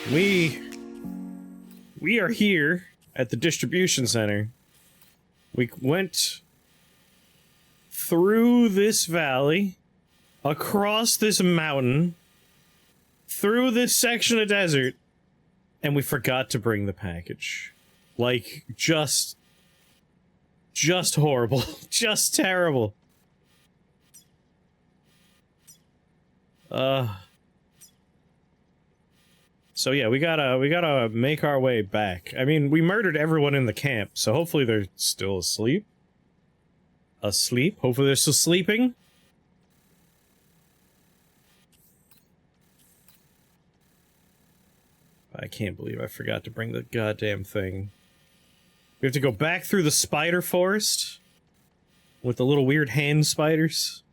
We are here at the distribution center. We went through this valley, across this mountain, through this section of desert, and we forgot to bring the package. Like, just horrible. Just terrible. So yeah, we gotta make our way back. I mean, we murdered everyone in the camp, so hopefully they're still asleep. Hopefully they're still sleeping. I can't believe I forgot to bring the goddamn thing. We have to go back through the spider forest with the little weird hand spiders.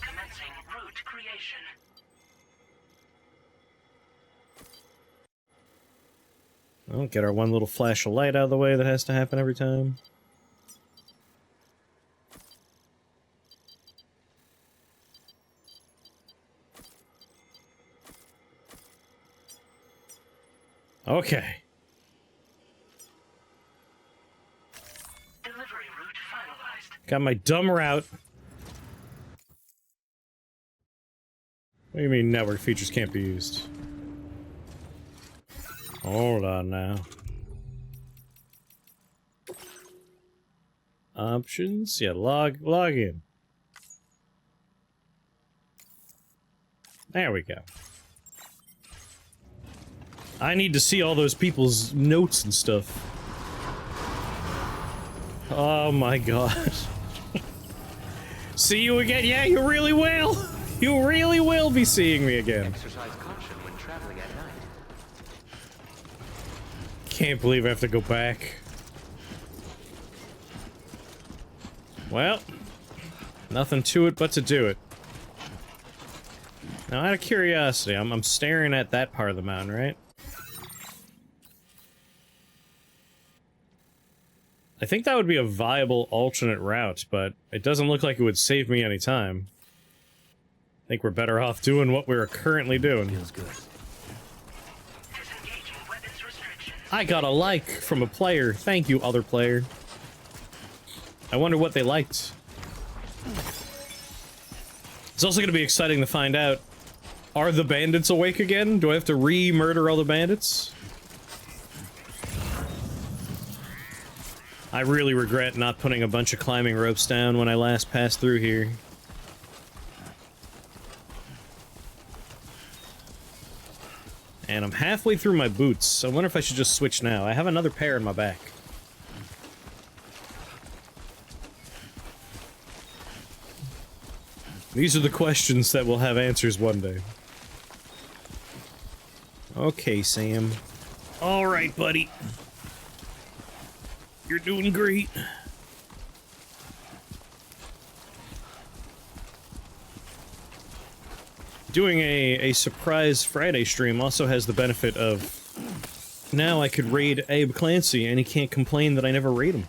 Commencing root creation. Well, get our one little flash of light out of the way that has to happen every time. Okay. Delivery route finalized. Got my dumb route. What do you mean network features can't be used? Hold on now. Options? Yeah, log in. There we go. I need to see all those people's notes and stuff. Oh my god. See you again? Yeah, you really will! You really will be seeing me again. Exercise caution when traveling at night. Can't believe I have to go back. Well, nothing to it but to do it. Now, out of curiosity, I'm staring at that part of the mountain, right? I think that would be a viable alternate route, but it doesn't look like it would save me any time. I think we're better off doing what we're currently doing. Feels good. Disengaging weapons restrictions. I got a like from a player. Thank you, other player. I wonder what they liked. It's also going to be exciting to find out, are the bandits awake again? Do I have to re-murder all the bandits? I really regret not putting a bunch of climbing ropes down when I last passed through here. And I'm halfway through my boots. I wonder if I should just switch now. I have another pair in my back. These are the questions that will have answers one day. Okay, Sam. Alright, buddy. You're doing great. Doing a surprise Friday stream also has the benefit of now I could raid Abe Clancy and he can't complain that I never raid him.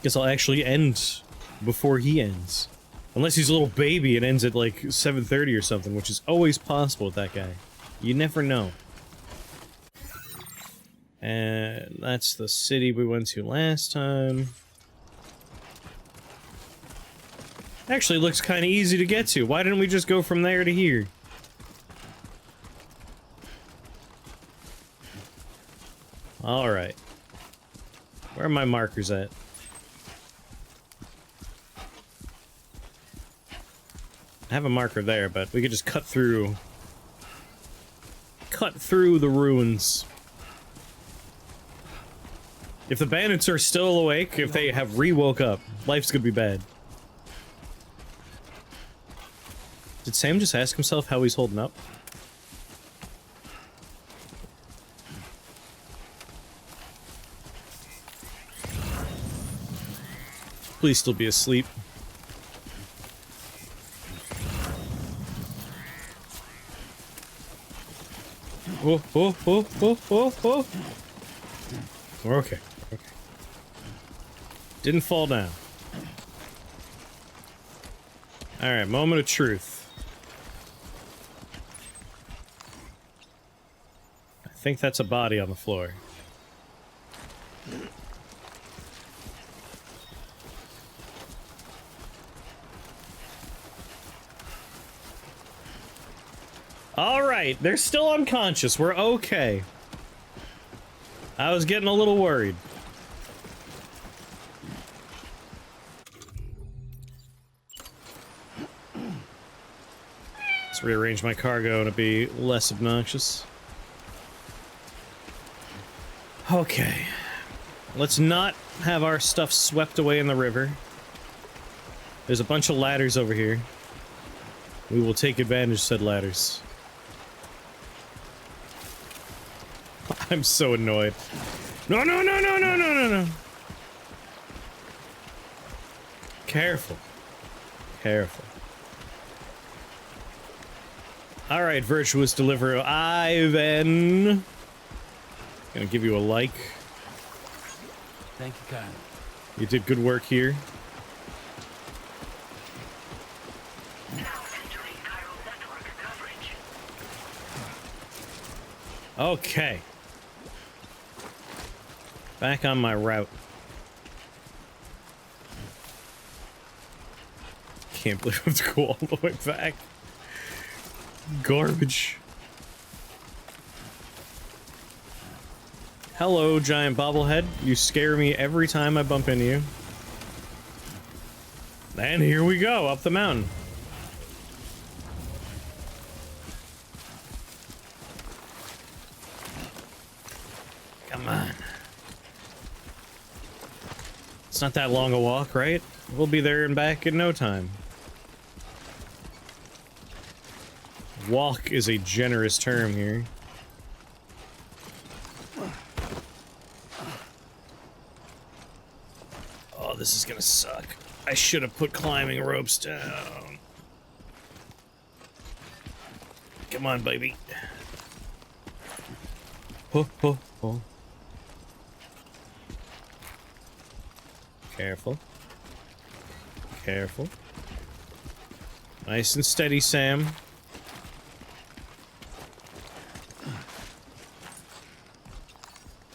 Guess I'll actually end before he ends. Unless he's a little baby and ends at like 7:30 or something, which is always possible with that guy. You never know. And that's the city we went to last time. Actually, looks kind of easy to get to. Why didn't we just go from there to here? Alright. Where are my markers at? I have a marker there, but we could just cut through the ruins. If the bandits are still awake, if they have re-woke up, life's gonna be bad. Did Sam just ask himself how he's holding up? Please still be asleep. Oh, oh, oh, oh, oh, oh. We're okay. Okay. Didn't fall down. Alright, moment of truth. think that's a body on the floor. Alright, they're still unconscious. We're okay. I was getting a little worried. Let's rearrange my cargo to be less obnoxious. Okay. Let's not have our stuff swept away in the river. There's a bunch of ladders over here. We will take advantage of said ladders. I'm so annoyed. No, no, no, no, no, no, no, no. Careful. Careful. Alright, virtuous deliverer Ivan. Gonna give you a like. Thank you, kindly. You did good work here. Now entering chiral network coverage. Okay. Back on my route. Can't believe I have to go all the way back. Garbage. Hello, giant bobblehead. You scare me every time I bump into you. And here we go, up the mountain. Come on. It's not that long a walk, right? We'll be there and back in no time. Walk is a generous term here. Oh, this is gonna suck. I should have put climbing ropes down. Come on, baby. Ho, ho, ho. Careful. Careful. Nice and steady, Sam.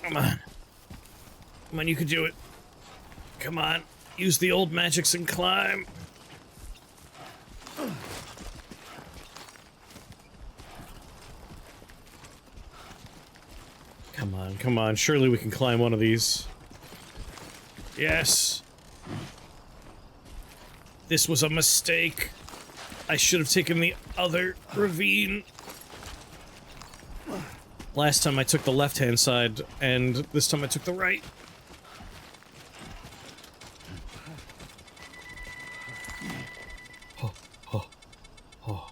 Come on. Come on, you can do it. Come on. Use the old magics and climb. Come on, come on. Surely we can climb one of these. Yes. This was a mistake. I should have taken the other ravine. Last time I took the left-hand side, and this time I took the right. Oh, oh, oh.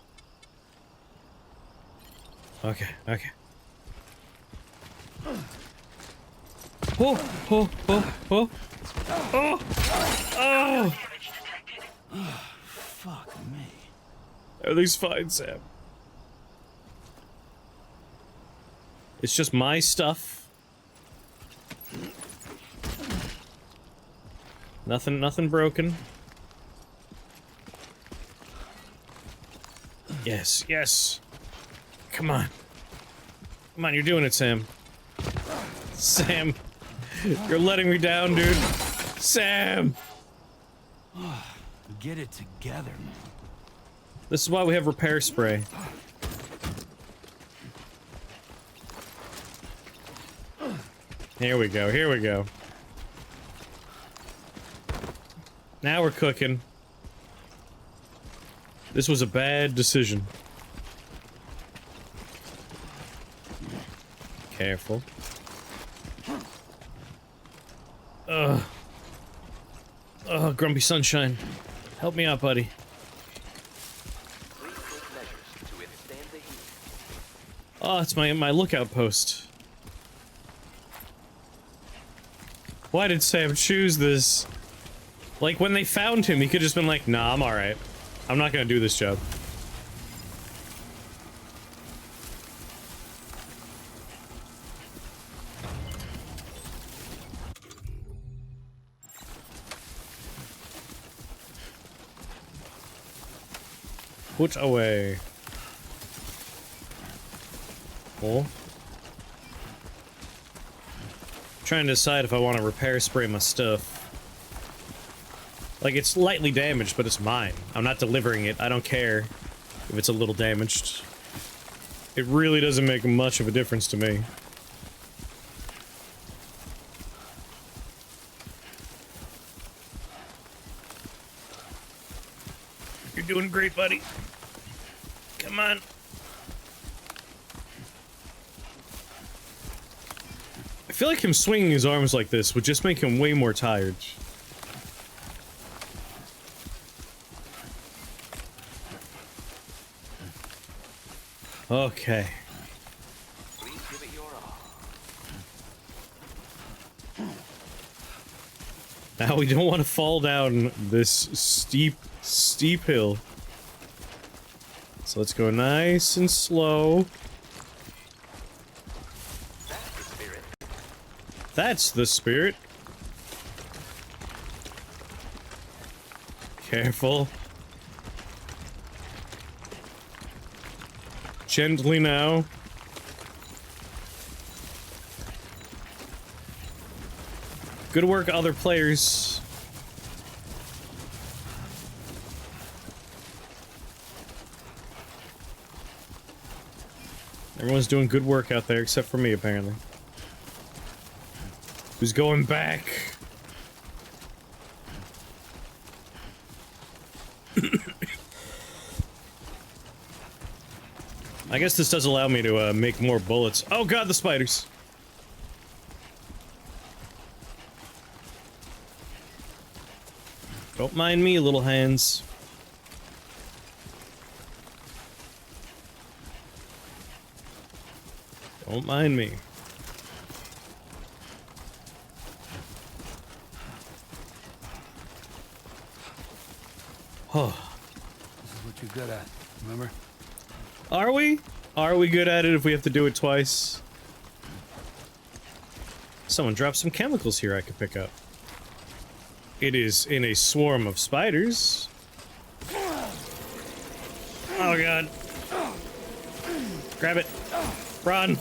Okay, okay. Oh, oh, oh, oh. Oh! Oh! Fuck me. Everything's fine, Sam. It's just my stuff. Nothing broken. Yes, yes. Come on. Come on, you're doing it, Sam. Sam. You're letting me down, dude. Sam! Get it together, man. This is why we have repair spray. Here we go, here we go. Now we're cooking. This was a bad decision. Careful. Ugh. Ugh, Grumpy Sunshine. Help me out, buddy. Please take measures to withstand the heat. Oh, it's my lookout post. Why did Sam choose this? Like, when they found him, he could've just been like, nah, I'm alright. I'm not gonna do this job. Put away. Oh. Trying to decide if I want to repair spray my stuff. Like, it's lightly damaged, but it's mine. I'm not delivering it. I don't care if it's a little damaged. It really doesn't make much of a difference to me. You're doing great, buddy. Come on. I feel like him swinging his arms like this would just make him way more tired. Okay. Please give it your all. Now we don't want to fall down this steep hill. So let's go nice and slow. That's the spirit. That's the spirit. Careful. Gently now. Good work, other players. Everyone's doing good work out there, except for me, apparently. Who's going back? I guess this does allow me to make more bullets. Oh god, the spiders! Don't mind me, little hands. Don't mind me. Oh. This is what you're good at, remember? Are we? Are we good at it if we have to do it twice? Someone dropped some chemicals here I could pick up. It is in a swarm of spiders. Oh god. Grab it. Run.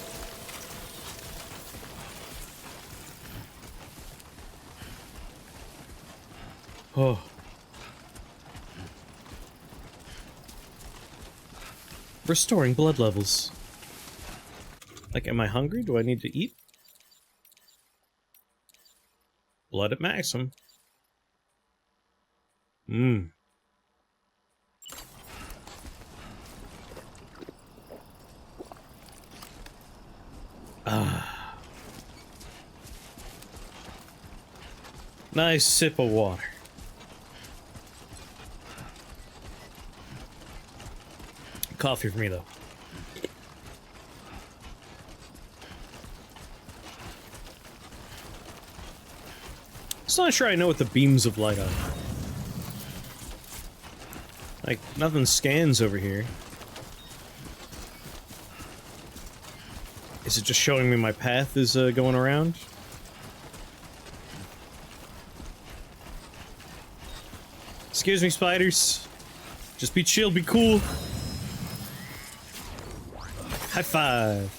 Oh. Restoring blood levels. Like, am I hungry? Do I need to eat? Blood at maximum. Mmm. Ah. Nice sip of water. Coffee for me, though. Still not sure I know what the beams of light are. Like, nothing scans over here. Is it just showing me my path is going around? Excuse me, spiders. Just be chill, be cool. High five.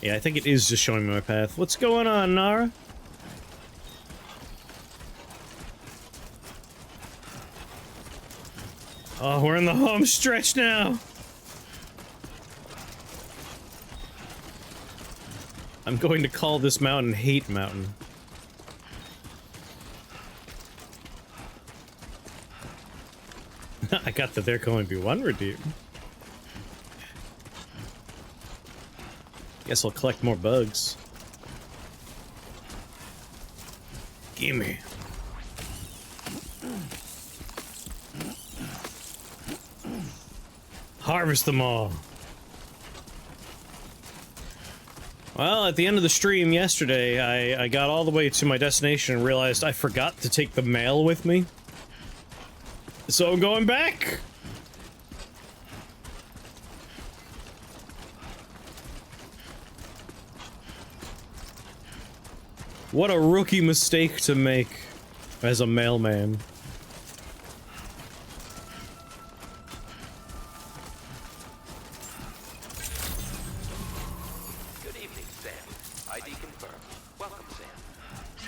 Yeah, I think it is just showing me my path. What's going on, Nara? Oh, we're in the home stretch now. I'm going to call this mountain Hate Mountain. I got that there can only be one redeem. Guess I'll collect more bugs. Gimme. Harvest them all. Well, at the end of the stream yesterday, I got all the way to my destination and realized I forgot to take the mail with me. So I'm going back! What a rookie mistake to make as a mailman.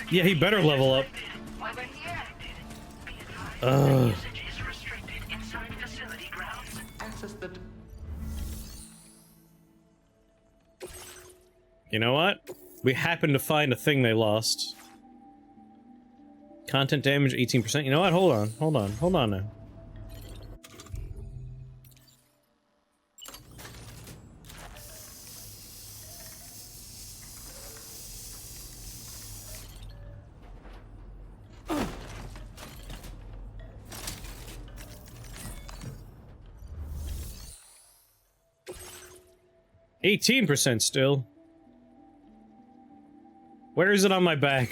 Yeah, he better level up. Over here. Be advised, Ugh. usage is restricted inside facility grounds. Access the... You know what? We happened to find a thing they lost. Content damage 18%. You know what? Hold on now. %, still. Where is it on my back?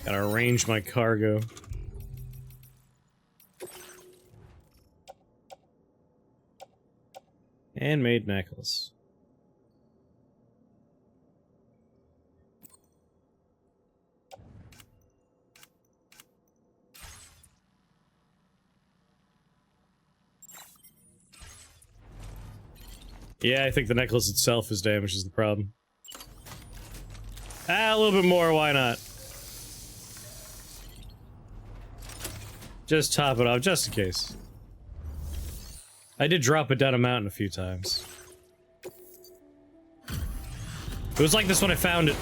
Gotta arrange my cargo. Handmade necklace. Yeah, I think the necklace itself is damaged is the problem. Ah, a little bit more, why not? Just top it off, just in case. I did drop it down a mountain a few times. It was like this when I found it.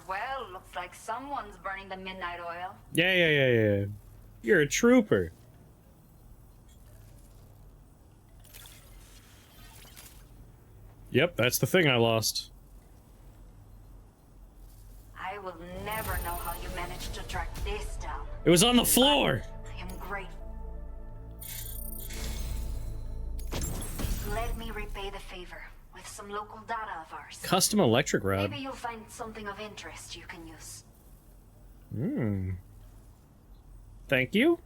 Well, looks like someone's burning the midnight oil. Yeah. You're a trooper. Yep, that's the thing I lost. I will never know how you managed to track this down. It was on the floor! I am grateful. Let me repay the favor with some local data of ours. Custom electric rod. Maybe you'll find something of interest you can use. Thank you.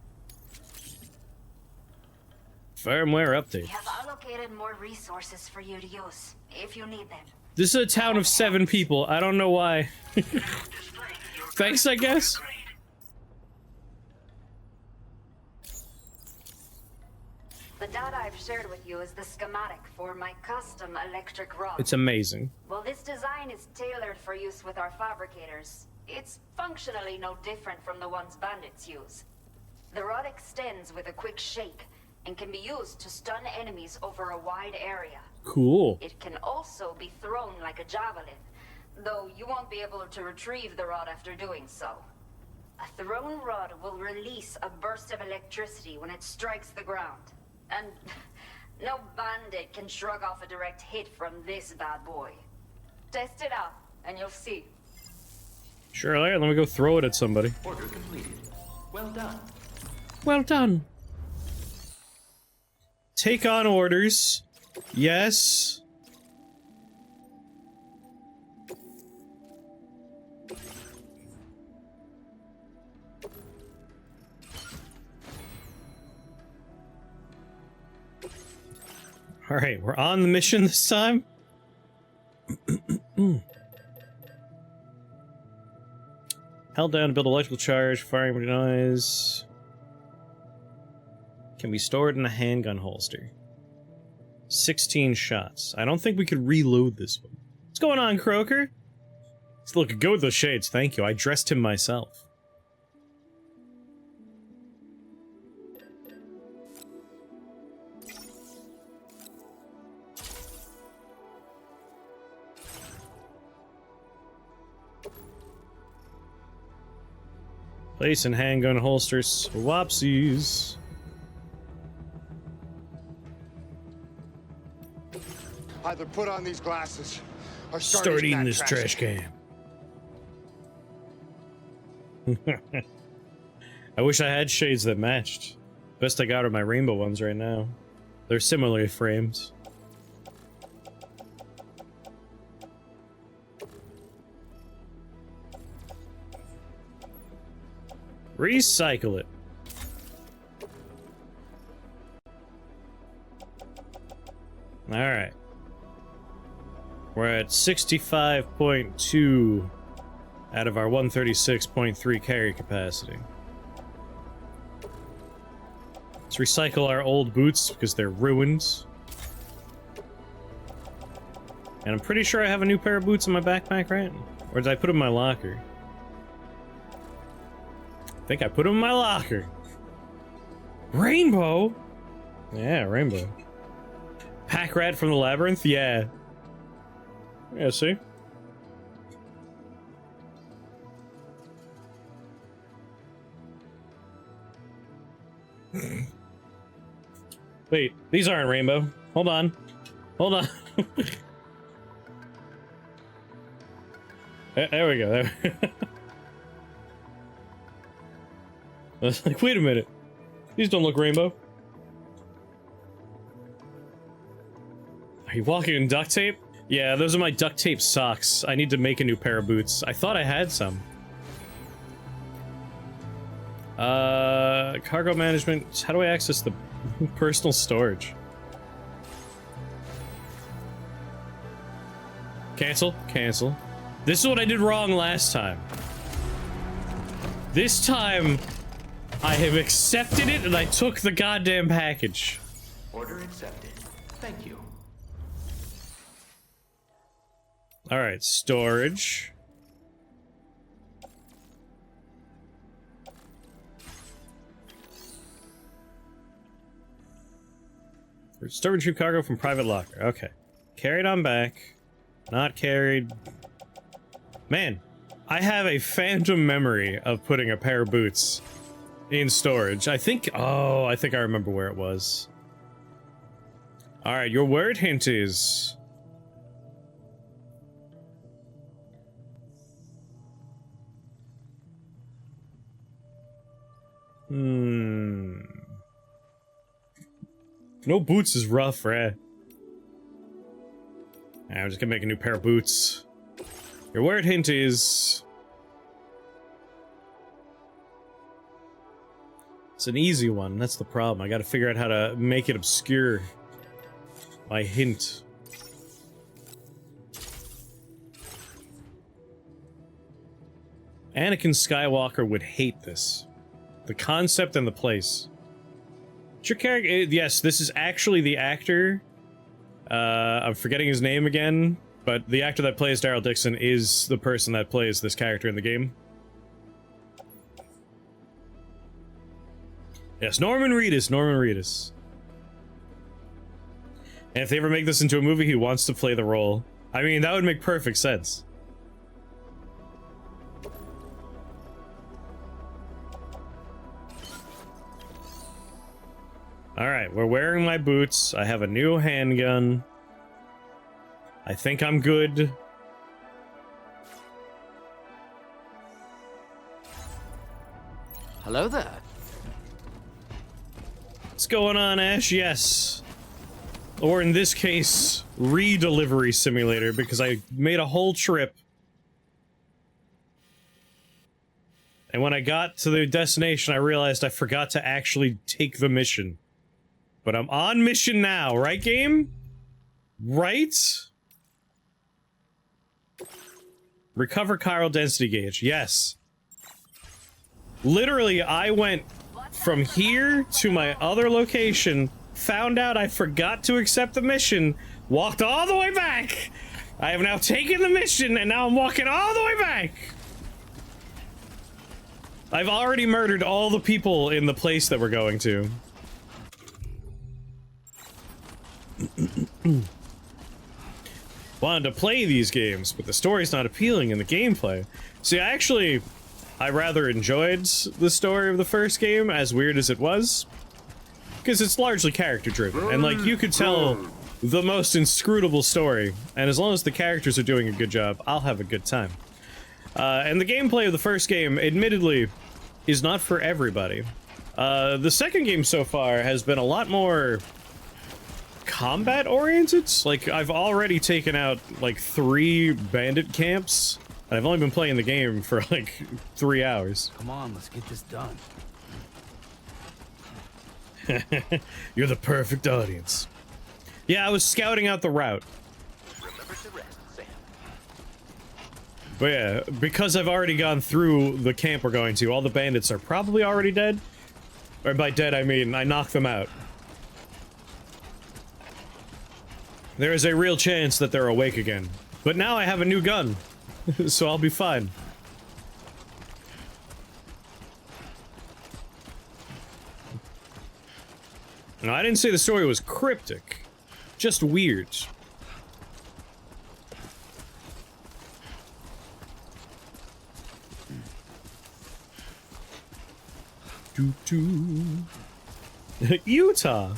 Firmware We update. have allocated more resources for you to use, if you need them. This is a town of 7 people. I don't know why. Displaying your Thanks, I guess. grade. The data I've shared with you is the schematic for my custom electric rod. It's amazing. Well, this design is tailored for use with our fabricators. It's functionally no different from the ones bandits use. The rod extends with a quick shake and can be used to stun enemies over a wide area. Cool. It can also be thrown like a javelin, though you won't be able to retrieve the rod after doing so. A thrown rod will release a burst of electricity when it strikes the ground. And no bandit can shrug off a direct hit from this bad boy. Test it out, and you'll see. Sure, let me go throw it at somebody. Order completed. Well done. Well done. Take on orders. Yes. Alright, we're on the mission this time. Held down to build electrical charge, firing with noise. Can be stored in a handgun holster. 16 shots. I don't think we could reload this one. What's going on, Croaker? He's looking good with those shades, thank you. I dressed him myself. Placing handgun holsters. Whoopsies. Either put on these glasses or Start eating this trash can. I wish I had shades that matched. Best I got are my rainbow ones right now. They're similarly framed. Recycle it. Alright. We're at 65.2 out of our 136.3 carry capacity. Let's recycle our old boots because they're ruined. And I'm pretty sure I have a new pair of boots in my backpack, right? Or did I put them in my locker? I think I put them in my locker. Rainbow? Yeah, rainbow. Pack rat from the labyrinth? Yeah. Yeah, see? Wait, these aren't rainbow. Hold on. Hold on. There we go. There we go. I was like, wait a minute. These don't look rainbow. Are you walking in duct tape? Yeah, those are my duct tape socks. I need to make a new pair of boots. I thought I had some. Cargo management. How do I access the personal storage? Cancel. Cancel. This is what I did wrong last time. This time, I have accepted it and I took the goddamn package. Order accepted. Thank you. Alright, storage. Store and retrieve cargo from private locker. Okay. Carried on back. Not carried. Man, I have a phantom memory of putting a pair of boots in storage. I think... Oh, I think I remember where it was. Alright, your word hint is... No boots is rough, right? I'm just gonna make a new pair of boots. Your word hint is... It's an easy one, that's the problem. I gotta figure out how to make it obscure. My hint. Anakin Skywalker would hate this. The concept and the place. What's your character? Yes, this is actually the actor. I'm forgetting his name again, but the actor that plays Daryl Dixon is the person that plays this character in the game. Yes, Norman Reedus, Norman Reedus. And if they ever make this into a movie, he wants to play the role. I mean, that would make perfect sense. Alright, we're wearing my boots. I have a new handgun. I think I'm good. Hello there. What's going on, Ash? Yes. Or in this case, re-delivery simulator, because I made a whole trip. And when I got to the destination, I realized I forgot to actually take the mission. But I'm on mission now, right, game? Right? Recover chiral density gauge, yes. Literally, I went from here to my other location, found out I forgot to accept the mission, walked all the way back. I have now taken the mission, and now I'm walking all the way back. I've already murdered all the people in the place that we're going to. Wanted to play these games, but the story's not appealing in the gameplay. See, I rather enjoyed the story of the first game, as weird as it was. Because it's largely character-driven, and like, you could tell the most inscrutable story, and as long as the characters are doing a good job, I'll have a good time. And the gameplay of the first game, admittedly, is not for everybody. The second game so far has been a lot more combat-oriented. Like, I've already taken out, like, 3 bandit camps, and I've only been playing the game for, like, 3 hours. Come on, let's get this done. You're the perfect audience. Yeah, I was scouting out the route. Remember to rest, Sam. But yeah, because I've already gone through the camp we're going to, all the bandits are probably already dead. Or by dead, I mean I knock them out. There is a real chance that they're awake again. But now I have a new gun, so I'll be fine. No, I didn't say the story was cryptic. Just weird. Utah.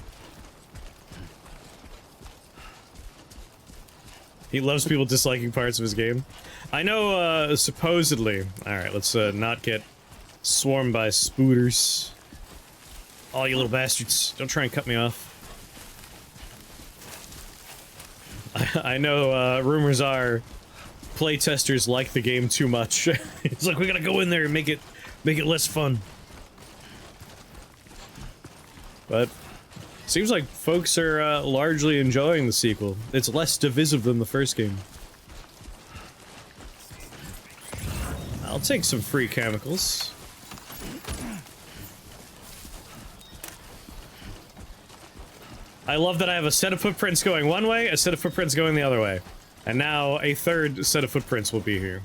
He loves people disliking parts of his game. I know, supposedly. Alright, let's, not get swarmed by spooters. Oh, you little bastards. Don't try and cut me off. I know, rumors are playtesters like the game too much. It's like, we gotta go in there and make it less fun. But seems like folks are largely enjoying the sequel. It's less divisive than the first game. I'll take some free chemicals. I love that I have a set of footprints going one way, a set of footprints going the other way. And now a third set of footprints will be here.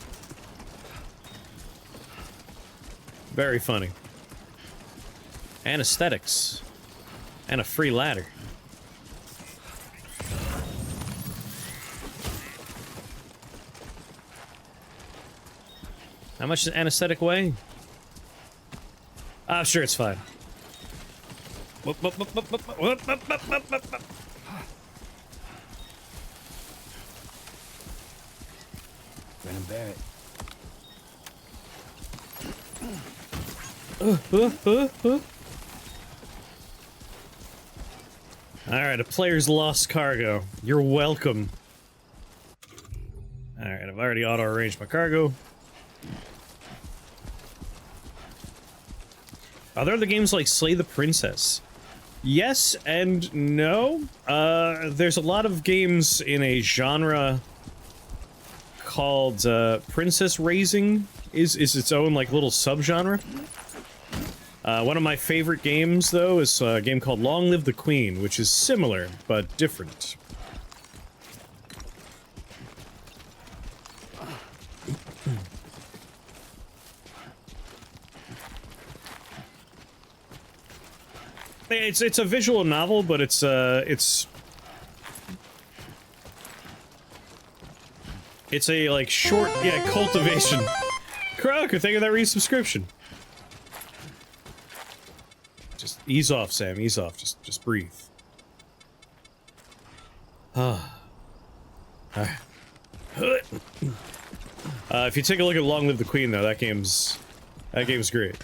Very funny. Anesthetics. And a free ladder. How much does anesthetic weigh? Ah, sure, it's fine. Whoop, whoop, whoop, whoop, whoop, whoop, whoop, whoop, whoop, whoop, whoop. Brandon Barrett. Alright, a player's lost cargo. You're welcome. Alright, I've already auto-arranged my cargo. Are there other games like Slay the Princess? Yes and no. There's a lot of games in a genre called princess raising is its own like little subgenre. One of my favorite games though is a game called Long Live the Queen, which is similar but different. It's a visual novel, but it's a like short, yeah, cultivation. Crocker, thank you for that resubscription. Just ease off, Sam. Ease off. Just breathe. If you take a look at Long Live the Queen, though, that game's great.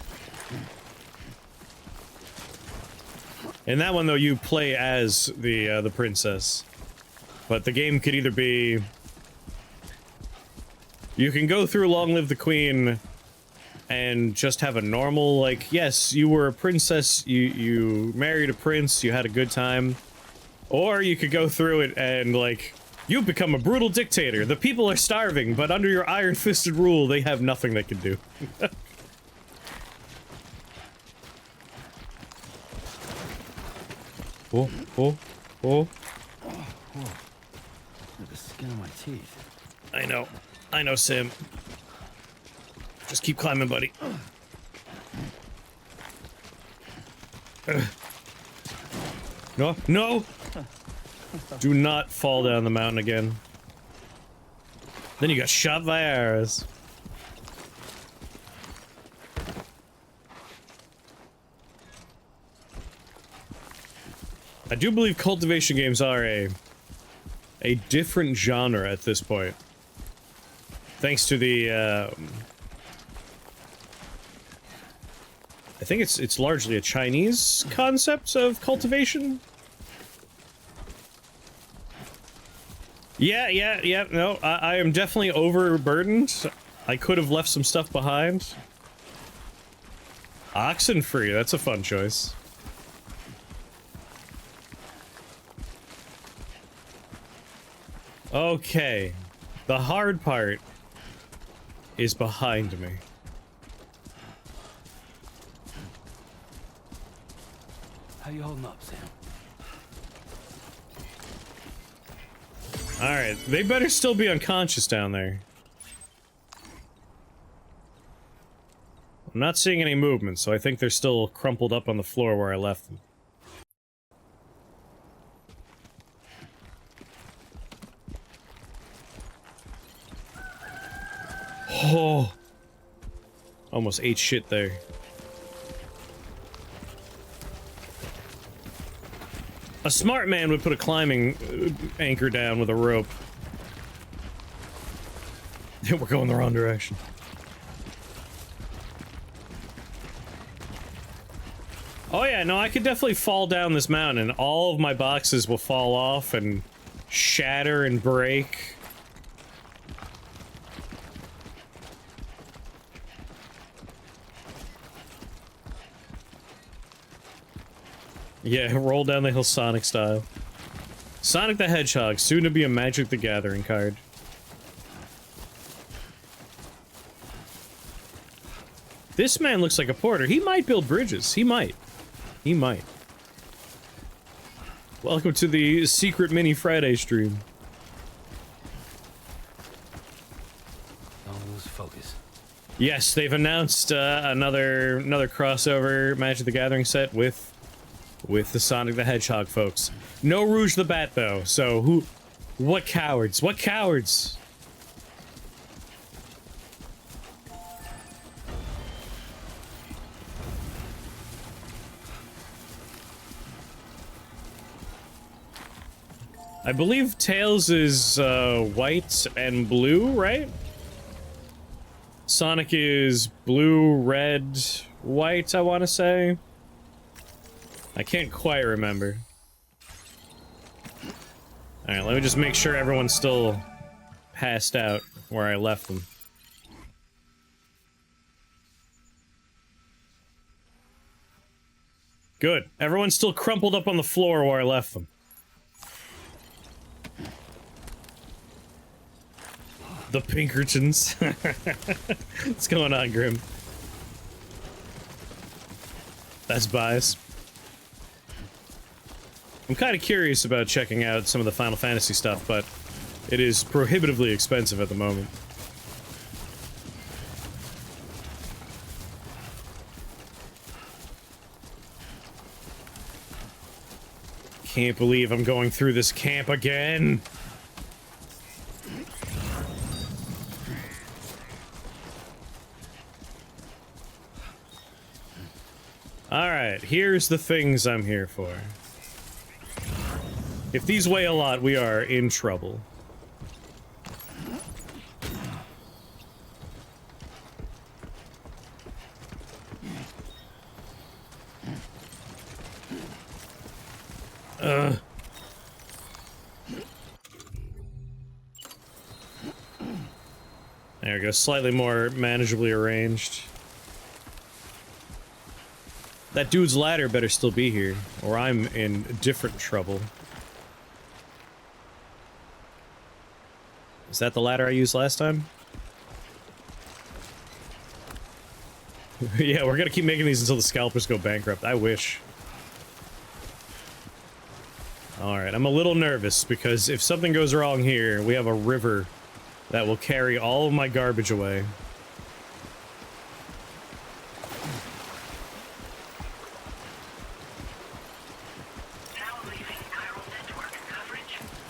In that one, though, you play as the princess, but the game could either be. You can go through Long Live the Queen and just have a normal, like, yes, you were a princess, you married a prince, you had a good time. Or you could go through it and, like, you've become a brutal dictator. The people are starving, but under your iron-fisted rule, they have nothing they can do. Oh. Look at the skin on my teeth. I know, Sam. Just keep climbing, buddy. No! Do not fall down the mountain again. Then you got shot by arrows. I do believe cultivation games are a different genre at this point. Thanks to the, I think it's largely a Chinese concept of cultivation. Yeah, no, I am definitely overburdened. I could have left some stuff behind. Oxenfree, that's a fun choice. Okay, the hard part is behind me. you holding up, Sam? Alright, they better still be unconscious down there. I'm not seeing any movement, so I think they're still crumpled up on the floor where I left them. Oh! Almost ate shit there. A smart man would put a climbing anchor down with a rope. We're going the wrong direction. Oh yeah, no, I could definitely fall down this mountain. All of my boxes will fall off and shatter and break. Yeah, roll down the hill Sonic style. Sonic the Hedgehog, soon to be a Magic the Gathering card. This man looks like a porter. He might build bridges. He might. He might. Welcome to the secret mini Friday stream. Don't lose focus. Yes, they've announced another crossover Magic the Gathering set with the Sonic the Hedgehog folks. No Rouge the Bat though. So what cowards? What cowards? I believe Tails is white and blue, right? Sonic is blue, red, white, I want to say. I can't quite remember. Alright, let me just make sure everyone's still passed out where I left them. Good. Everyone's still crumpled up on the floor where I left them. The Pinkertons. What's going on, Grim? That's bias. I'm kind of curious about checking out some of the Final Fantasy stuff, but it is prohibitively expensive at the moment. Can't believe I'm going through this camp again. Alright, here's the things I'm here for. If these weigh a lot, we are in trouble. There we go, slightly more manageably arranged. That dude's ladder better still be here, or I'm in different trouble. Is that the ladder I used last time? Yeah, we're gonna keep making these until the scalpers go bankrupt. I wish. Alright, I'm a little nervous, because if something goes wrong here, we have a river that will carry all of my garbage away.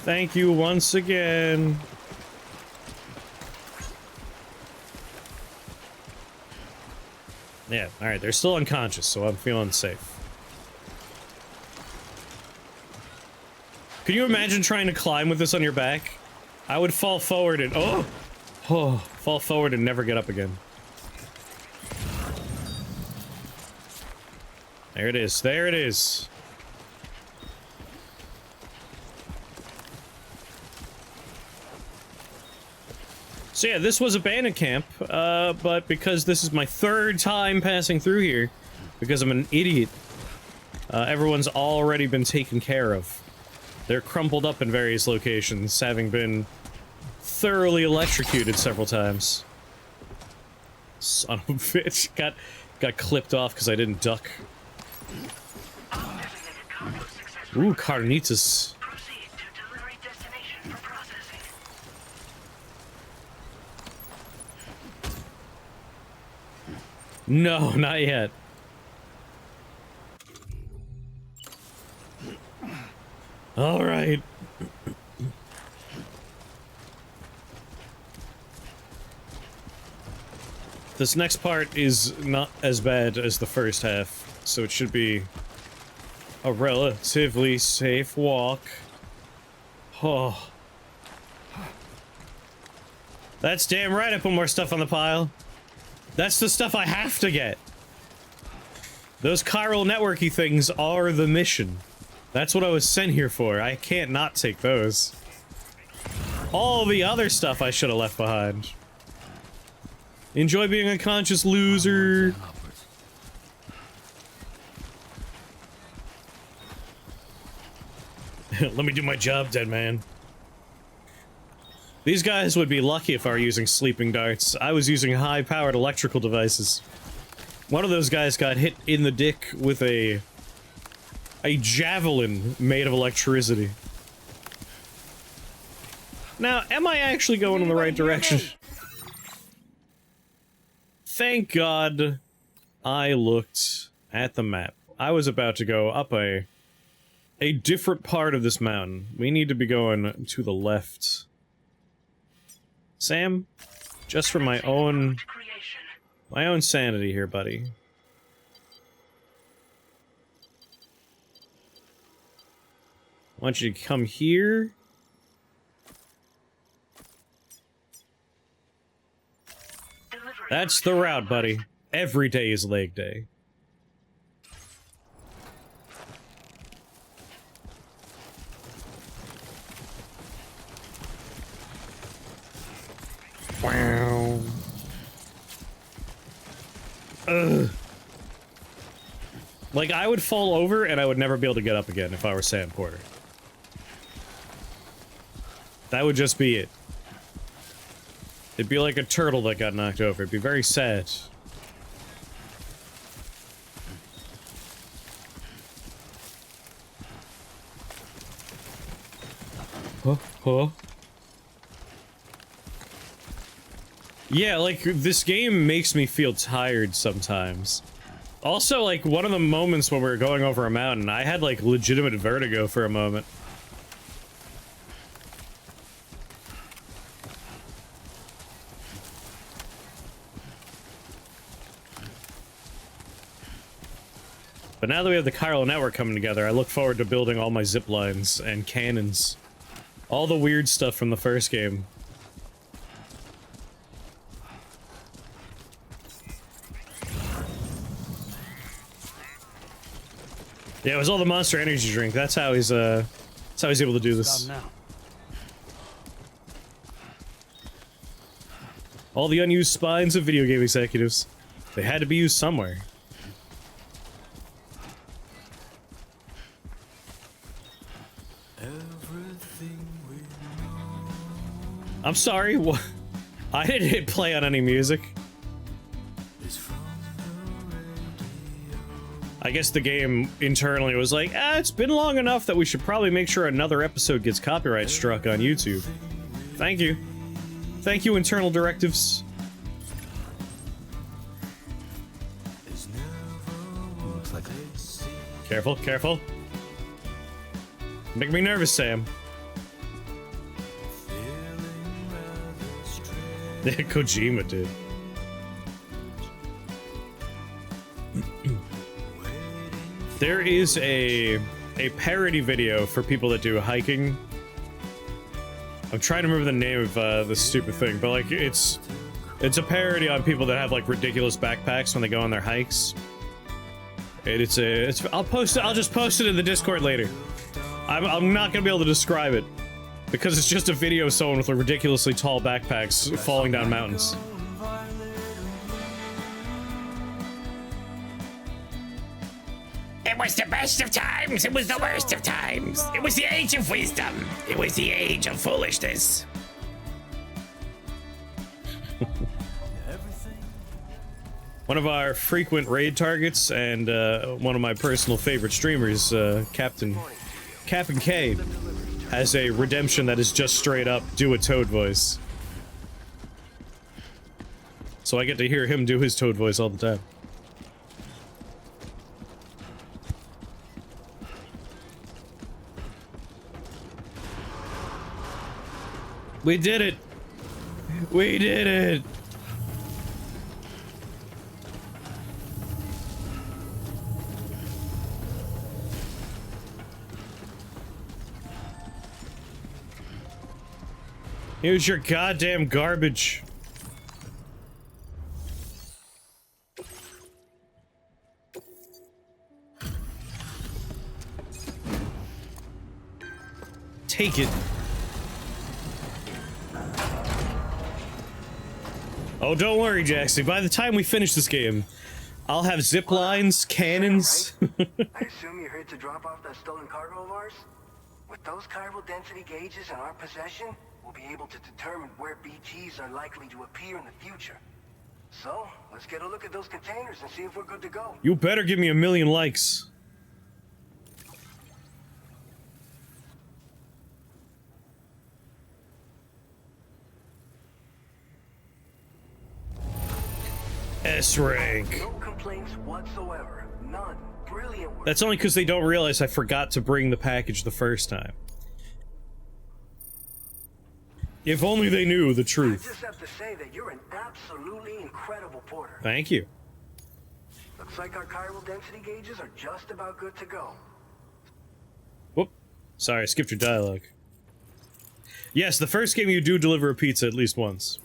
Thank you once again. Yeah, alright, they're still unconscious, so I'm feeling safe. Can you imagine trying to climb with this on your back? I would fall forward and fall forward and never get up again. There it is, there it is. So yeah, this was a bandit camp, but because this is my third time passing through here, because I'm an idiot, everyone's already been taken care of. They're crumpled up in various locations, having been thoroughly electrocuted several times. Son of a bitch, got clipped off because I didn't duck. All living Ooh, carnitas. Proceed to delivery destination for processing. No, not yet. All right. This next part is not as bad as the first half, so it should be a relatively safe walk. Oh. That's damn right I put more stuff on the pile. That's the stuff I have to get. Those chiral networky things are the mission. That's what I was sent here for. I can't not take those. All the other stuff I should have left behind. Enjoy being a conscious loser. Let me do my job, dead man. These guys would be lucky if I were using sleeping darts. I was using high-powered electrical devices. One of those guys got hit in the dick with a javelin made of electricity. Now, am I actually going in the right direction? Thank God I looked at the map. I was about to go up a different part of this mountain. We need to be going to the left. Sam, just for my own sanity here, buddy. I want you to come here. That's the route, buddy. Every day is leg day. Wow. Ugh. Like, I would fall over and I would never be able to get up again if I were Sam Porter. That would just be it. It'd be like a turtle that got knocked over. It'd be very sad. Huh? Yeah, like, this game makes me feel tired sometimes. Also, like, one of the moments when we were going over a mountain, I had, like, legitimate vertigo for a moment. But now that we have the chiral network coming together, I look forward to building all my zip lines and cannons. All the weird stuff from the first game. Yeah, it was all the Monster Energy drink. That's how he's able to do this. All the unused spines of video game executives. They had to be used somewhere. I'm sorry, what? I didn't hit play on any music. I guess the game internally was like, it's been long enough that we should probably make sure another episode gets copyright struck on YouTube. Thank you. Thank you, internal directives. Looks like Careful, careful. Make me nervous, Sam. Yeah, Kojima did. There is a parody video for people that do hiking. I'm trying to remember the name of this stupid thing, but like it's a parody on people that have like ridiculous backpacks when they go on their hikes. And I'll just post it in the Discord later. I'm not gonna be able to describe it because it's just a video of someone with a ridiculously tall backpacks falling down mountains. It was the best of times, it was the worst of times. It was the age of wisdom. It was the age of foolishness. One of our frequent raid targets and one of my personal favorite streamers, Captain Captain K has a redemption that is just straight up do a Toad voice. So I get to hear him do his Toad voice all the time. We did it! We did it! Here's your goddamn garbage. Take it. Oh, don't worry, Jackson. By the time we finish this game, I'll have zip lines, cannons. I assume you're here to drop off that stolen cargo of ours? With those chiral density gauges in our possession, we'll be able to determine where BTs are likely to appear in the future. So, let's get a look at those containers and see if we're good to go. You better give me 1,000,000 likes. S rank. No complaints whatsoever. None. Brilliant work. That's only because they don't realize I forgot to bring the package the first time. If only they knew the I truth. just have to say that you're an absolutely incredible porter. Thank you. Looks like our chiral density gauges are just about good to go. Whoop. Sorry, I skipped your dialogue. Yes, the first game you do deliver a pizza at least once.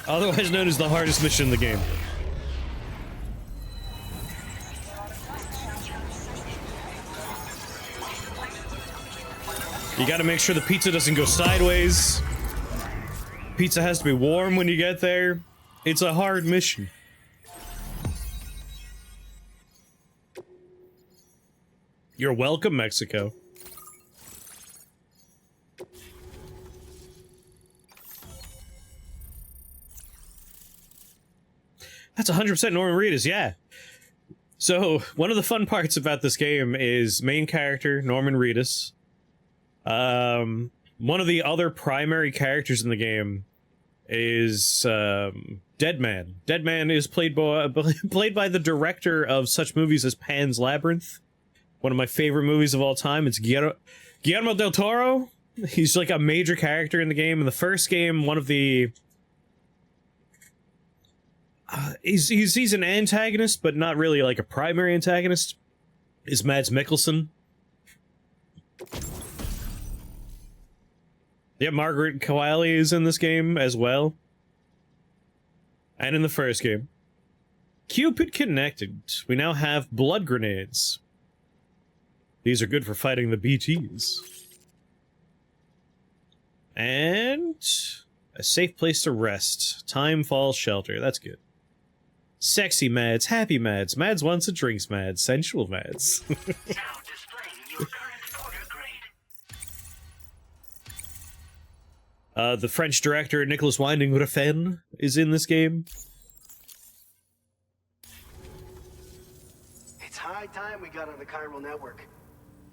Otherwise known as the hardest mission in the game. You gotta make sure the pizza doesn't go sideways. Pizza has to be warm when you get there. It's a hard mission. You're welcome, Mexico. That's 100% Norman Reedus, yeah. So, one of the fun parts about this game is main character, Norman Reedus. One of the other primary characters in the game is, Deadman. Deadman is played by the director of such movies as Pan's Labyrinth. One of my favorite movies of all time. It's Guillermo del Toro. He's like a major character in the game. In the first game, one of the... he's an antagonist, but not really like a primary antagonist. Is Mads Mikkelsen. Yeah, Margaret Qualley is in this game as well. And in the first game. Cupid connected. We now have blood grenades. These are good for fighting the BTs. And... a safe place to rest. Time Falls Shelter. That's good. Sexy Mads, happy Mads, Mads wants a drinks Mads, sensual Mads. Now displaying your current porter grade. The French director Nicolas Winding Refn is in this game. It's high time we got on the chiral network.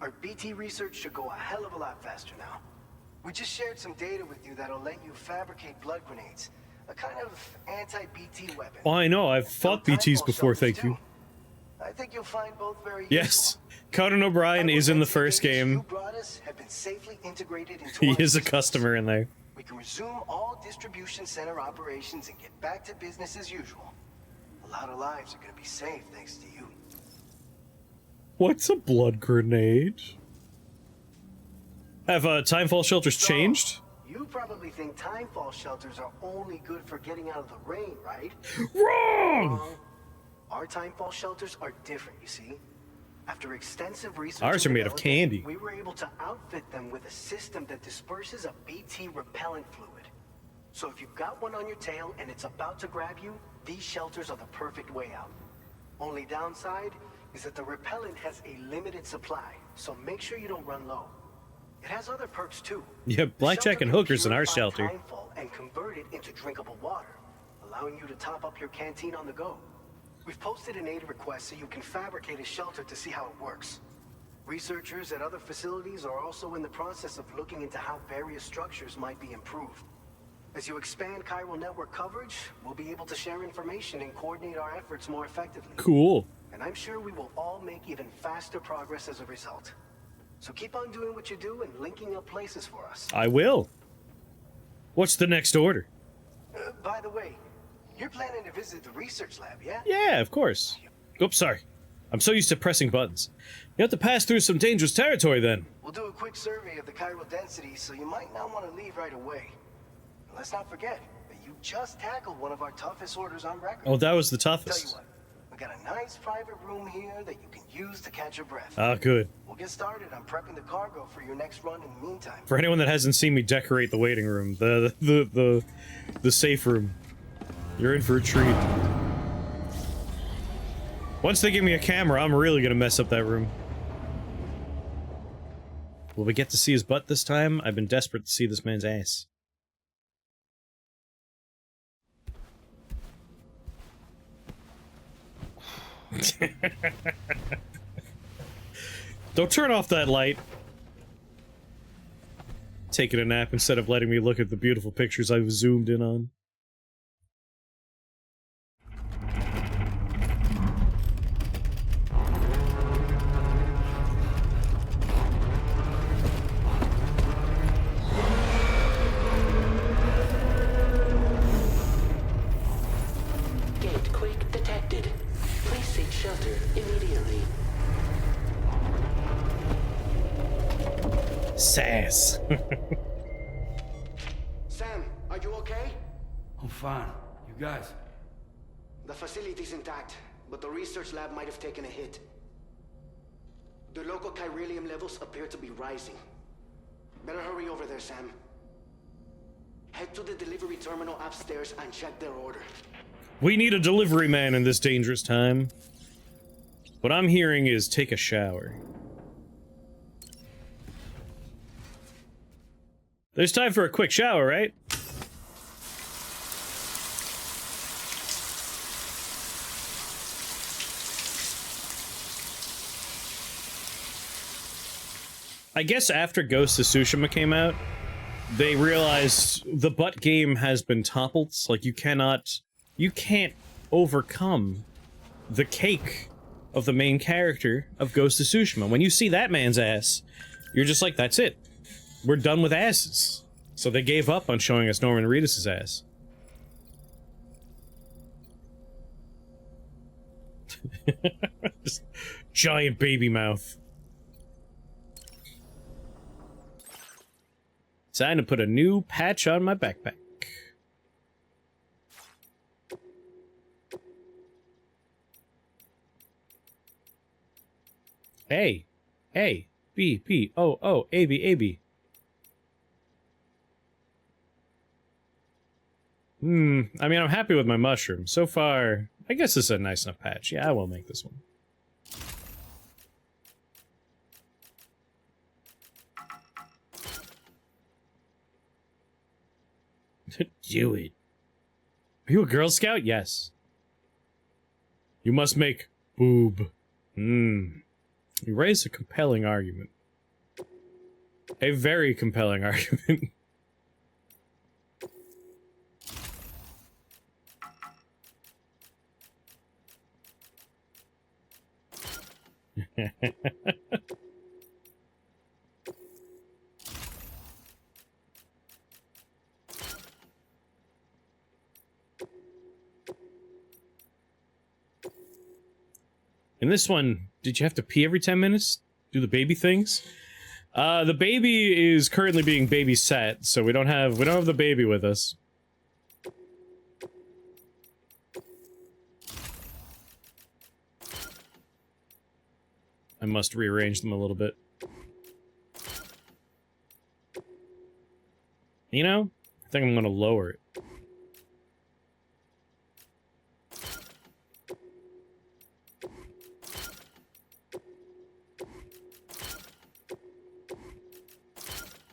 Our BT research should go a hell of a lot faster now. We just shared some data with you that'll let you fabricate blood grenades. A kind of anti-BT weapon. Oh, I know, I've fought BTs before, thank you. I think you'll find both very Yes, Conan O'Brien is in the first game. He is a customer in there. We can resume all distribution center operations and get back to business as usual. A lot of lives are gonna be saved thanks to you. What's a blood grenade? Have Timefall shelters changed? You probably think timefall shelters are only good for getting out of the rain, right? Wrong! Our timefall shelters are different, you see. After extensive research, Ours are made of candy. We were able to outfit them with a system that disperses a BT repellent fluid. So if you've got one on your tail and it's about to grab you, these shelters are the perfect way out. Only downside is that the repellent has a limited supply, so make sure you don't run low. It has other perks too. Yeah, blackjack and hookers in our shelter. And convert it into drinkable water, allowing you to top up your canteen on the go. We've posted an aid request so you can fabricate a shelter to see how it works. Researchers at other facilities are also in the process of looking into how various structures might be improved. As you expand chiral network coverage, we'll be able to share information and coordinate our efforts more effectively. Cool. And I'm sure we will all make even faster progress as a result. So keep on doing what you do and linking up places for us. I will. What's the next order? By the way, you're planning to visit the research lab, yeah? Yeah, of course. Oops, sorry. I'm so used to pressing buttons. You have to pass through some dangerous territory then. We'll do a quick survey of the chiral density, so you might not want to leave right away. Let's not forget that you just tackled one of our toughest orders on record. Oh, that was the Tell you toughest. what, we got a nice private room here that you can use to catch your breath. Ah, good. We'll get started on prepping the cargo for your next run in the meantime. For anyone that hasn't seen me decorate the waiting room, the safe room, you're in for a treat. Once they give me a camera, I'm really gonna mess up that room. Will we get to see his butt this time? I've been desperate to see this man's ass. Don't turn off that light. Taking a nap instead of letting me look at the beautiful pictures I've zoomed in on. Gate quake detected. Please seek shelter immediately. Sass. Sam, are you okay? I'm fine. You guys? The facility's intact, but the research lab might have taken a hit. The local chiralium levels appear to be rising. Better hurry over there, Sam. Head to the delivery terminal upstairs and check their order. We need a delivery man in this dangerous time. What I'm hearing is take a shower. There's time for a quick shower, right? I guess after Ghost of Tsushima came out, they realized the butt game has been toppled. Like, you can't overcome the cake of the main character of Ghost of Tsushima. When you see that man's ass, you're just like, that's it. We're done with asses. So they gave up on showing us Norman Reedus' ass. Just giant baby mouth. Time to put a new patch on my backpack. A. A. B. P. O. O. A. B. A. B. I mean, I'm happy with my mushroom. So far, I guess this is a nice enough patch. Yeah, I will make this one. Do it. Are you a Girl Scout? Yes. You must make boob. You raise a compelling argument. A very compelling argument. In this one, did you have to pee every 10 minutes? Do the baby things? The baby is currently being babysat, so we don't have the baby with us. I must rearrange them a little bit. You know, I think I'm gonna lower it.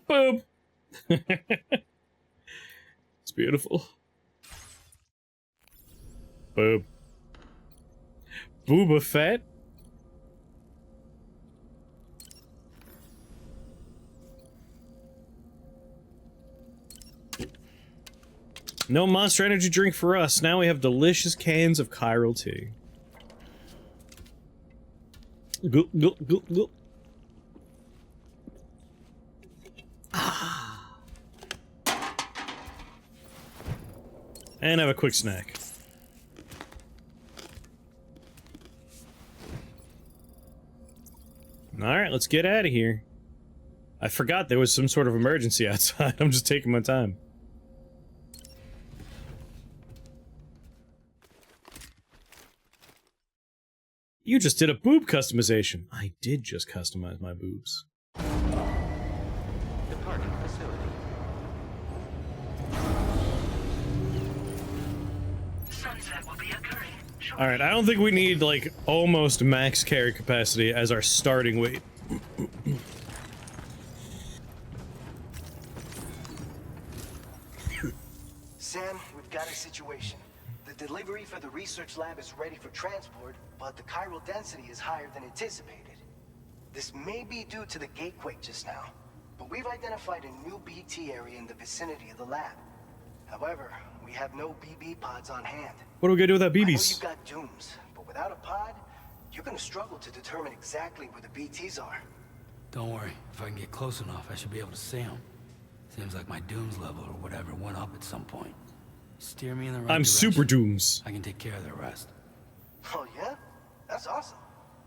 Boom! It's beautiful. Boom. Booba Fett? No Monster Energy drink for us. Now we have delicious cans of chiral tea. Go, go, go, go. And have a quick snack. Alright, let's get out of here. I forgot there was some sort of emergency outside. I'm just taking my time. You just did a boob customization. I did just customize my boobs. Departing facility. Sunset will be occurring shortly. Alright, I don't think we need, like, almost max carry capacity as our starting weight. Sam, we've got a situation. The delivery for the research lab is ready for transport, but the chiral density is higher than anticipated. This may be due to the gatequake just now, but we've identified a new BT area in the vicinity of the lab. However, we have no BB pods on hand. What are we gonna do without I know BBs? you've got dooms, but without a pod, you're gonna struggle to determine exactly where the BTs are. Don't worry. If I can get close enough, I should be able to see them. Seems like my dooms level or whatever went up at some point. Steer me in the right I'm direction. super dooms. I can take care of the rest. Oh yeah? That's awesome.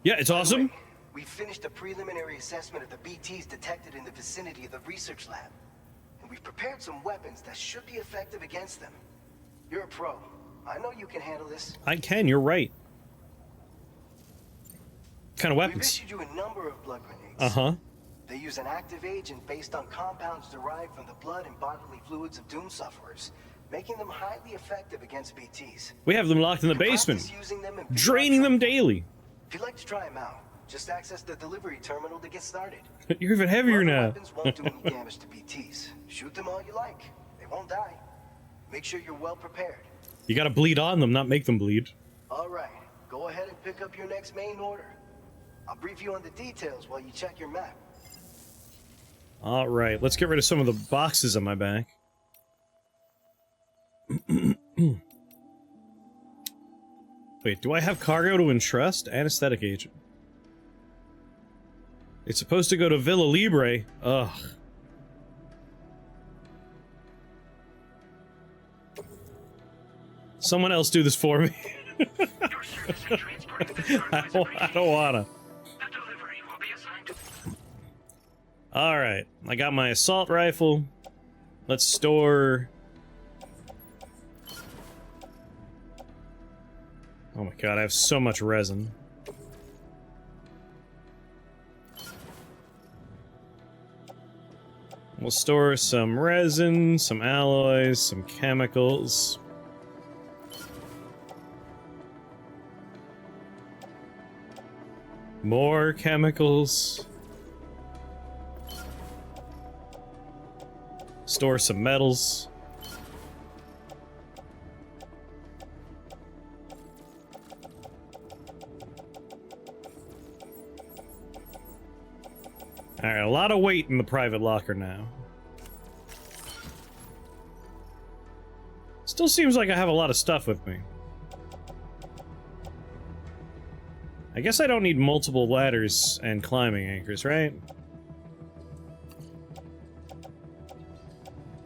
Yeah, it's awesome. By the way, we finished a preliminary assessment of the BTs detected in the vicinity of the research lab. And we've prepared some weapons that should be effective against them. You're a pro. I know you can handle this. I can, you're right. What kind of We've weapons? issued you a number of blood grenades. Uh-huh. They use an active agent based on compounds derived from the blood and bodily fluids of doom sufferers, making them highly effective against BTs. We have them locked in the You can basement, practice using them and pick draining up them some- daily. If you'd like to try them out, just access the delivery terminal to get started. You're even heavier Other now. weapons won't do any damage to BTs. Shoot them all you like. They won't die. Make sure you're well prepared. You gotta bleed on them, not make them bleed. All right, go ahead and pick up your next main order. I'll brief you on the details while you check your map. Alright, let's get rid of some of the boxes on my back. Wait, do I have cargo to entrust? Anesthetic agent. It's supposed to go to Villa Libre. Ugh. Someone else do this for me. Your service in transporting this cargo I is don't appreciated. wanna. The delivery will be assigned to... Alright, I got my assault rifle. Let's store... Oh my god, I have so much resin. We'll store some resin, some alloys, some chemicals. More chemicals. Store some metals. Alright, a lot of weight in the private locker now. Still seems like I have a lot of stuff with me. I guess I don't need multiple ladders and climbing anchors, right?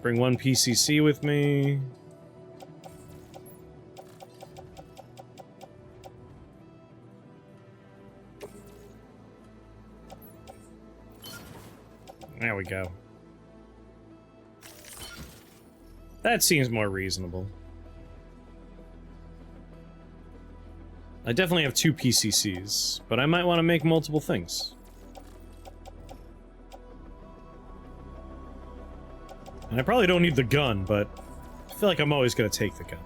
Bring one PCC with me. There we go. That seems more reasonable. I definitely have 2 PCCs, but I might want to make multiple things. And I probably don't need the gun, but I feel like I'm always going to take the gun.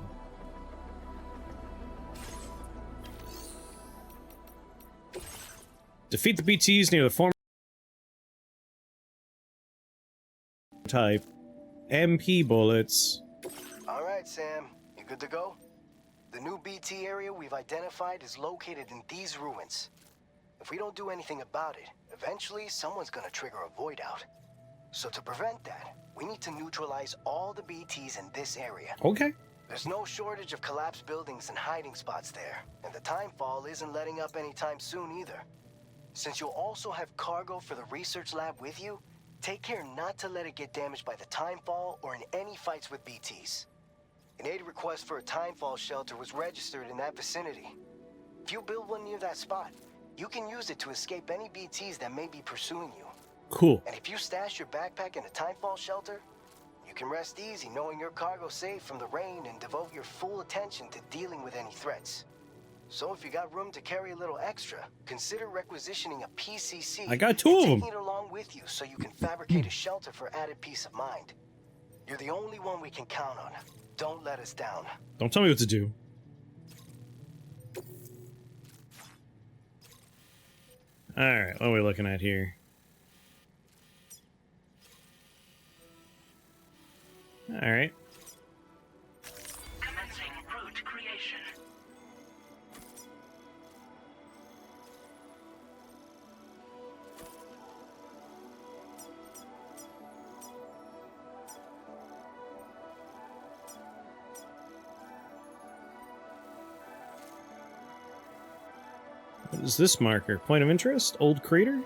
Defeat the BTs near the former type. MP bullets. All right, Sam. You good to go? The new BT area we've identified is located in these ruins. If we don't do anything about it, eventually someone's gonna trigger a void out. So to prevent that, we need to neutralize all the BTs in this area. Okay. There's no shortage of collapsed buildings and hiding spots there, and the timefall isn't letting up anytime soon either. Since you'll also have cargo for the research lab with you, take care not to let it get damaged by the timefall or in any fights with BTs. An aid request for a timefall shelter was registered in that vicinity. If you build one near that spot, you can use it to escape any BTs that may be pursuing you. Cool. And if you stash your backpack in a timefall shelter, you can rest easy knowing your cargo's safe from the rain and devote your full attention to dealing with any threats. So if you got room to carry a little extra, consider requisitioning a PCC. I got 2 of them. Taking it along with you so you can fabricate a shelter for added peace of mind. You're the only one we can count on. Don't let us down. Don't tell me what to do. Alright, what are we looking at here? Alright. Commencing route creation. What is this marker? Point of interest? Old crater?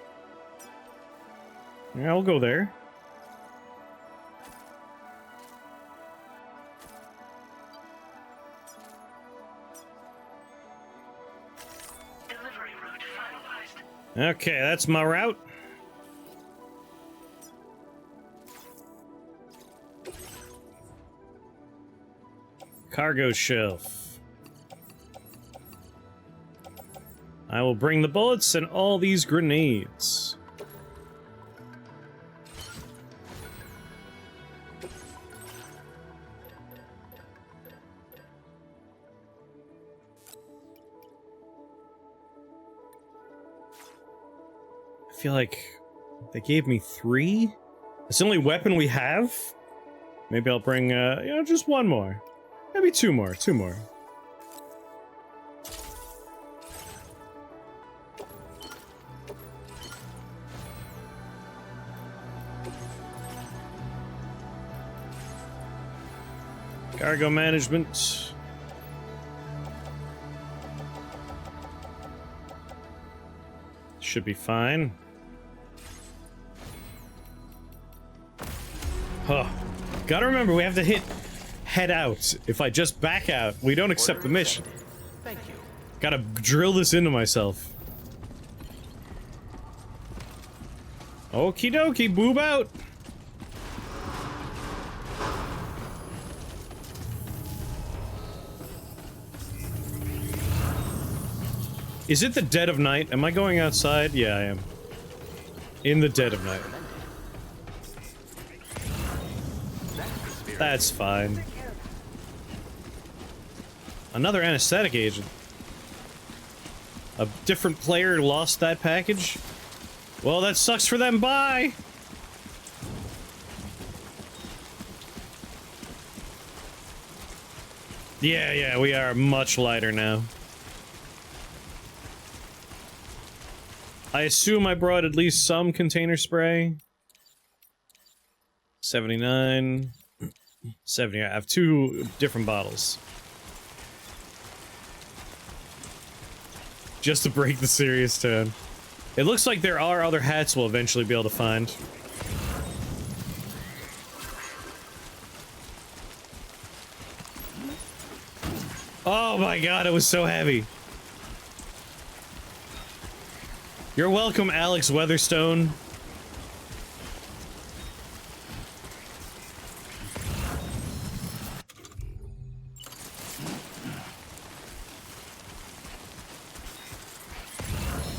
Yeah, I'll go there. Delivery route finalized. Okay, that's my route. Cargo shelf. I will bring the bullets and all these grenades. I feel like they gave me 3. It's the only weapon we have. Maybe I'll bring, you know, just 1 more. Maybe 2 more. 2 more. Cargo management. Should be fine. Huh. Gotta remember, we have to hit head out. If I just back out, we don't accept the mission. Thank you. Gotta drill this into myself. Okie dokie, boob out! Is it the dead of night? Am I going outside? Yeah, I am. In the dead of night. That's fine. Another anesthetic agent. A different player lost that package? Well, that sucks for them. Bye! Yeah, we are much lighter now. I assume I brought at least some container spray. 79. 70. I have 2 different bottles. Just to break the serious tone. It looks like there are other hats we'll eventually be able to find. Oh my god, it was so heavy. You're welcome, Alex Weatherstone.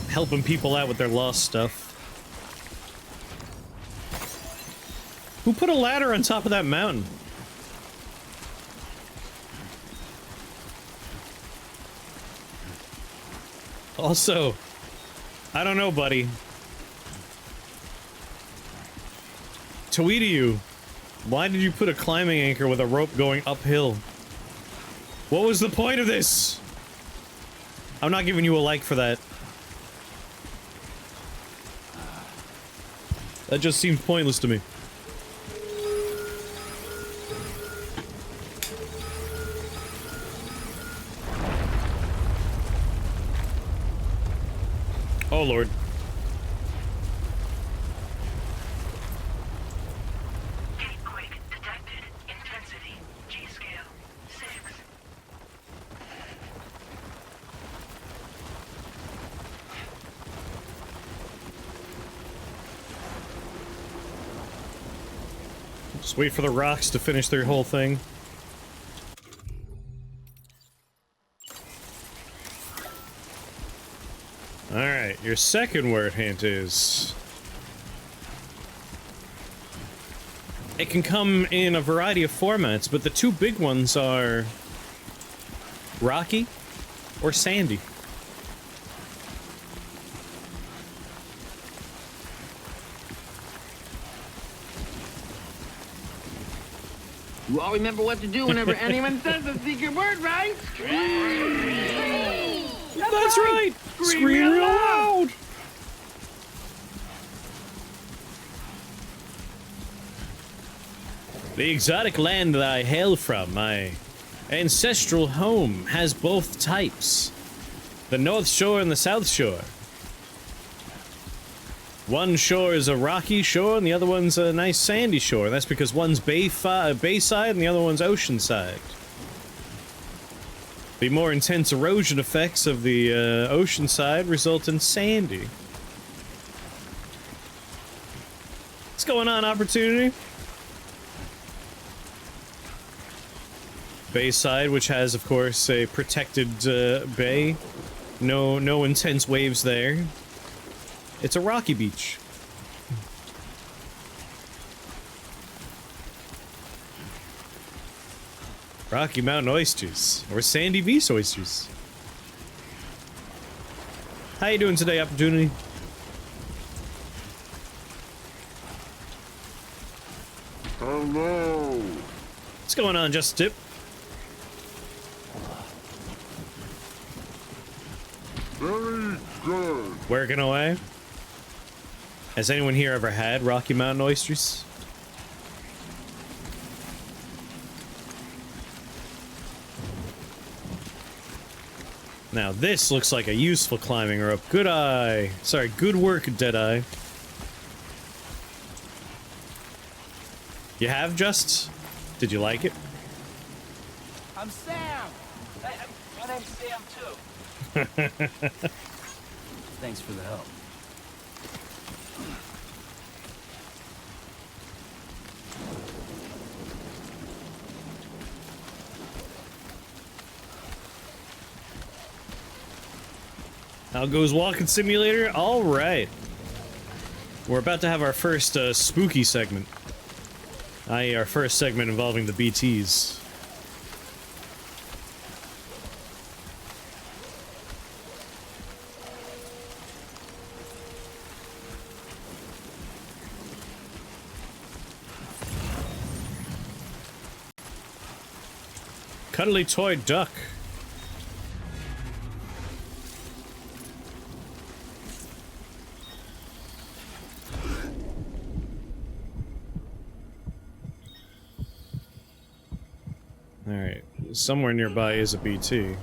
Helping people out with their lost stuff. Who put a ladder on top of that mountain? Also, I don't know, buddy. Tweety you. Why did you put a climbing anchor with a rope going uphill? What was the point of this? I'm not giving you a like for that. That just seems pointless to me. Oh, Lord. Gatequake detected. Intensity. G-scale. 6. Just wait for the rocks to finish their whole thing. Alright, your second word hint is... it can come in a variety of formats, but the two big ones are... rocky or sandy. You all remember what to do whenever anyone says the secret word, right? That's right! Scream real loud! The exotic land that I hail from, my ancestral home, has both types. The North Shore and the South Shore. One shore is a rocky shore and the other one's a nice sandy shore. That's because one's bayside and the other one's oceanside. The more intense erosion effects of the ocean side result in sandy. What's going on, Opportunity? Bayside, which has, of course, a protected bay. No intense waves there. It's a rocky beach. Rocky Mountain oysters, or sandy beach oysters. How you doing today, Opportunity? Hello. What's going on, Just Tip? Very good. Working away? Has anyone here ever had Rocky Mountain oysters? Now this looks like a useful climbing rope. Good eye. Sorry, good work, Deadeye. You have just? Did you like it? I'm Sam. My name's Sam too. Thanks for the help. How goes Walking Simulator? All right. We're about to have our first spooky segment. I.e. our first segment involving the BTs. Cuddly toy duck. Alright, somewhere nearby is a BT.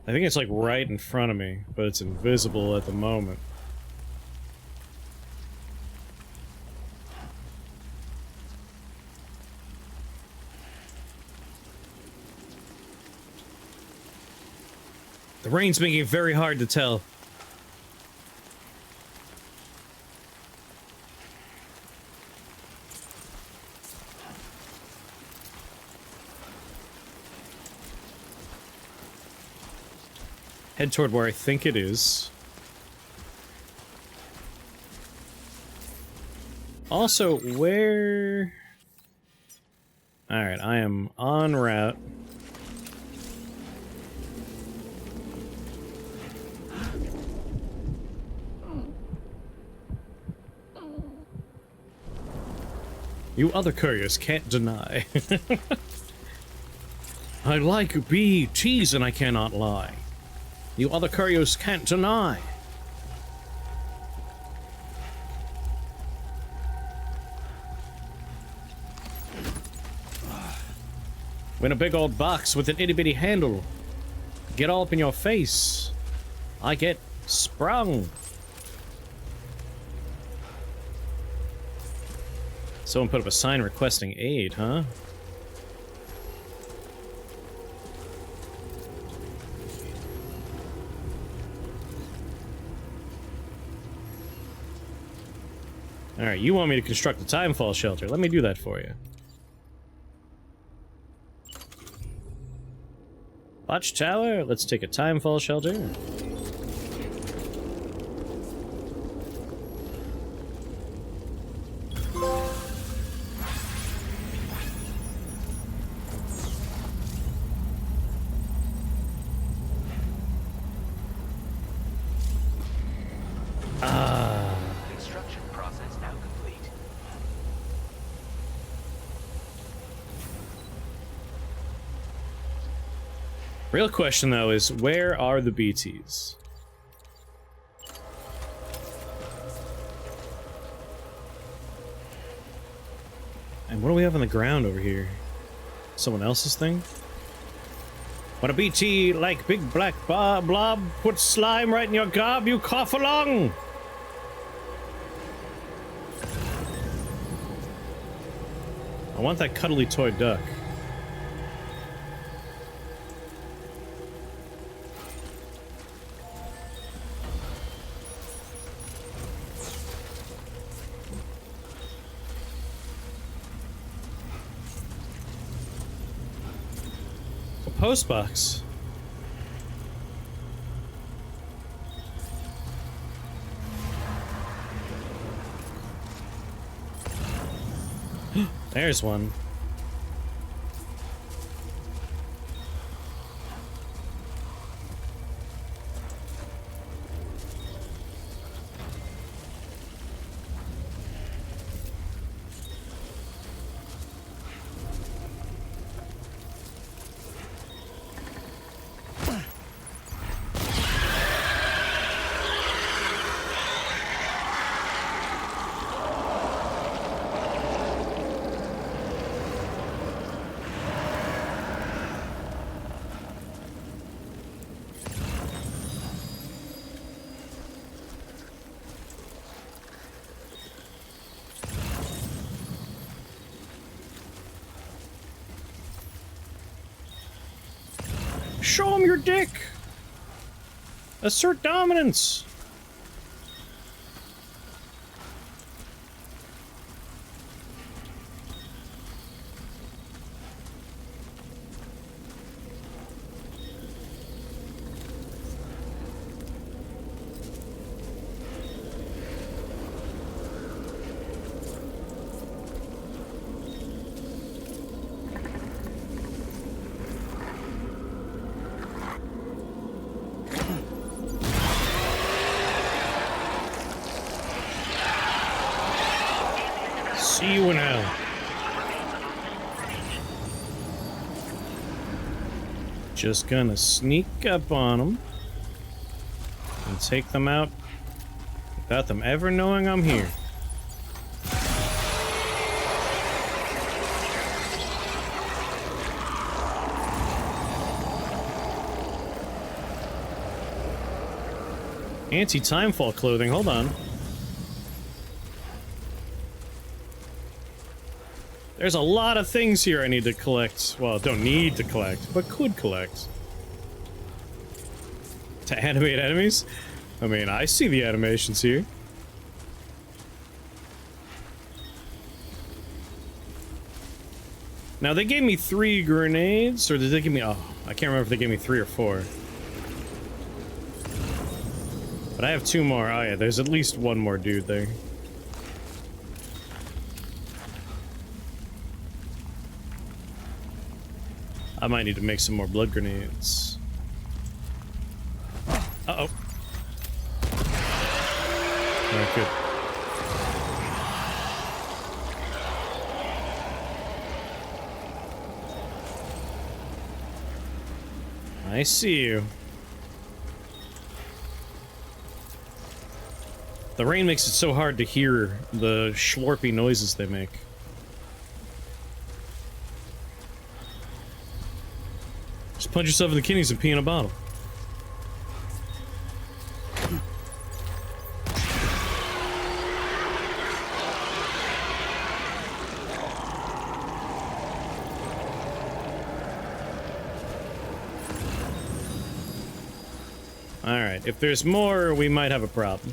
I think it's like right in front of me, but it's invisible at the moment. The rain's making it very hard to tell. head toward where I think it is. Also, where... Alright, I am en route. You other couriers can't deny. I like BTs and I cannot lie. You other couriers can't deny. Win a big old box with an itty-bitty handle. Get all up in your face. I get sprung. Someone put up a sign requesting aid, huh? Alright, you want me to construct a timefall shelter. Let me do that for you. Watchtower, let's take a timefall shelter. Construction process now complete. Real question, though, is where are the BTs? And what do we have on the ground over here? Someone else's thing? When a BT like big black blob puts slime right in your gob, you cough along! I want that cuddly toy duck. Postbox. There's one. Show him your dick! Assert dominance! See you in hell. Just gonna sneak up on them and take them out without them ever knowing I'm here. Anti-timefall clothing, hold on. There's a lot of things here I need to collect. Well, don't need to collect, but could collect. To animate enemies? I mean, I see the animations here. Now, they gave me 3 grenades, or did they give me... Oh, I can't remember if they gave me 3 or 4. But I have 2 more. Oh yeah, there's at least 1 more dude there. I might need to make some more blood grenades. Uh-oh. Alright, good. I see you. The rain makes it so hard to hear the schlorpy noises they make. Just punch yourself in the kidneys and pee in a bottle. Alright, if there's more, we might have a problem.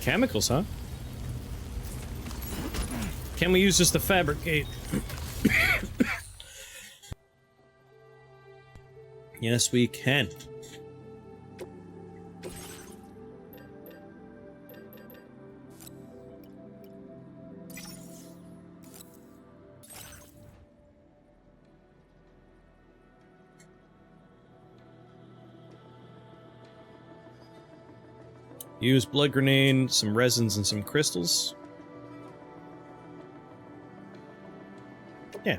Chemicals, huh? Can we use this to fabricate? Yes, we can. Use blood grenade, some resins, and some crystals. Yeah.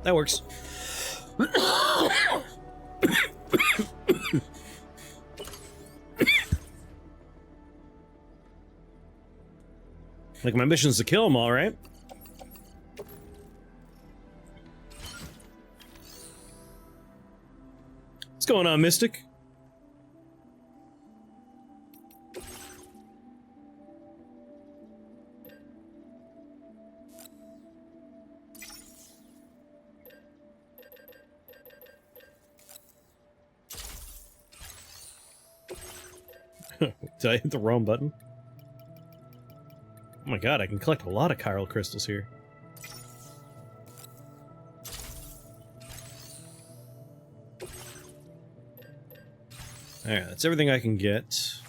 That works. Like, my mission's to kill them all, right? What's going on, Mystic? Did I hit the wrong button? Oh my god, I can collect a lot of chiral crystals here. Alright, that's everything I can get.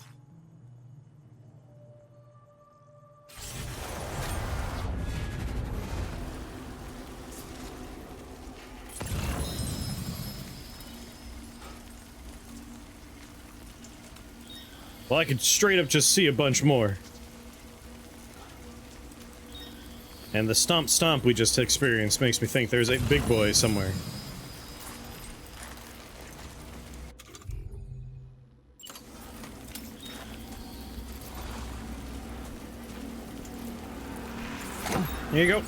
Well, I could straight up just see a bunch more. And the stomp stomp we just experienced makes me think there's a big boy somewhere. Here you go.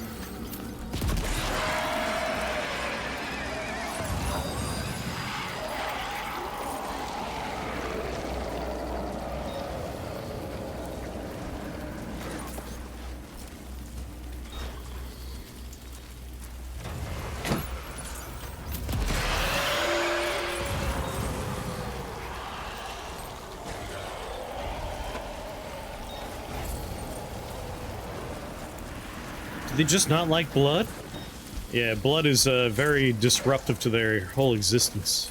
Do they just not like blood? Yeah, blood is very disruptive to their whole existence.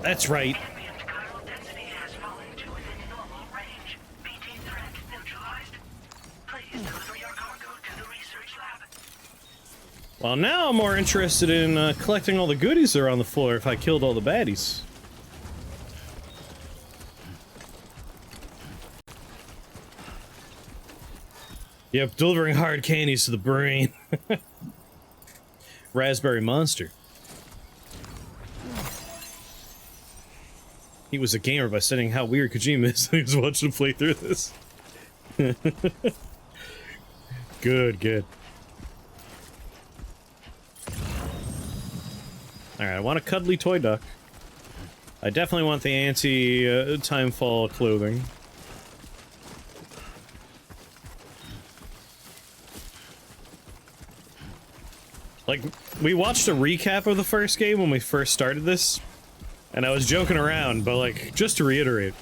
That's right. Ambient chiral density has fallen to within normal range. BT threat neutralized. Please deliver your cargo to the research lab. Well, now I'm more interested in collecting all the goodies that are on the floor if I killed all the baddies. Yep, delivering hard candies to the brain. Raspberry Monster. He was a gamer by saying how weird Kojima is. He was watching him play through this. Good, good. Alright, I want a cuddly toy duck. I definitely want the anti-timefall clothing. Like, we watched a recap of the first game when we first started this, and I was joking around, but like, just to reiterate,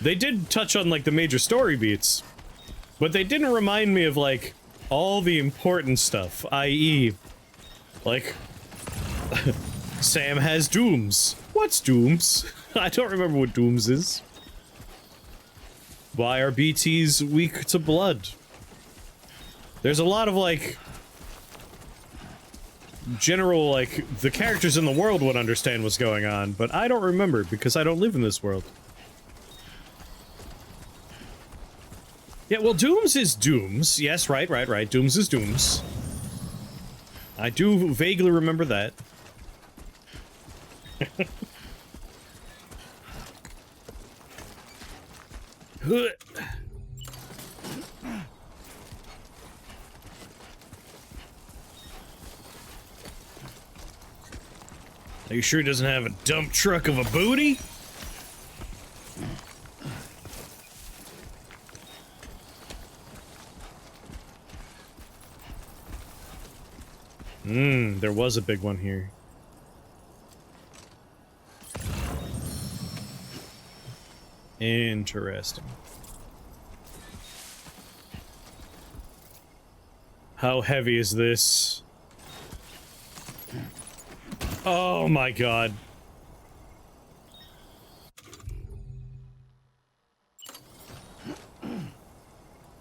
they did touch on like the major story beats, but they didn't remind me of like all the important stuff, i.e., like, Sam has dooms. What's dooms? I don't remember what dooms is. Why are BTs weak to blood? There's a lot of like general, like, the characters in the world would understand what's going on, but I don't remember because I don't live in this world. Yeah, well, Dooms is Dooms. Yes, right. Dooms is Dooms. I do vaguely remember that. Are you sure he doesn't have a dump truck of a booty? There was a big one here. Interesting. How heavy is this? Oh my god.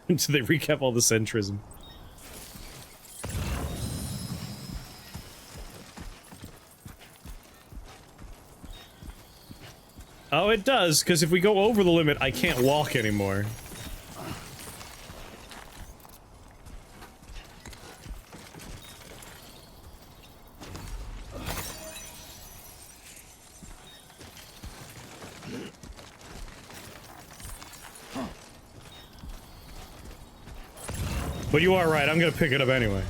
Do they recap all the centrism? Oh, it does, because if we go over the limit, I can't walk anymore. But you are right, I'm gonna pick it up anyway.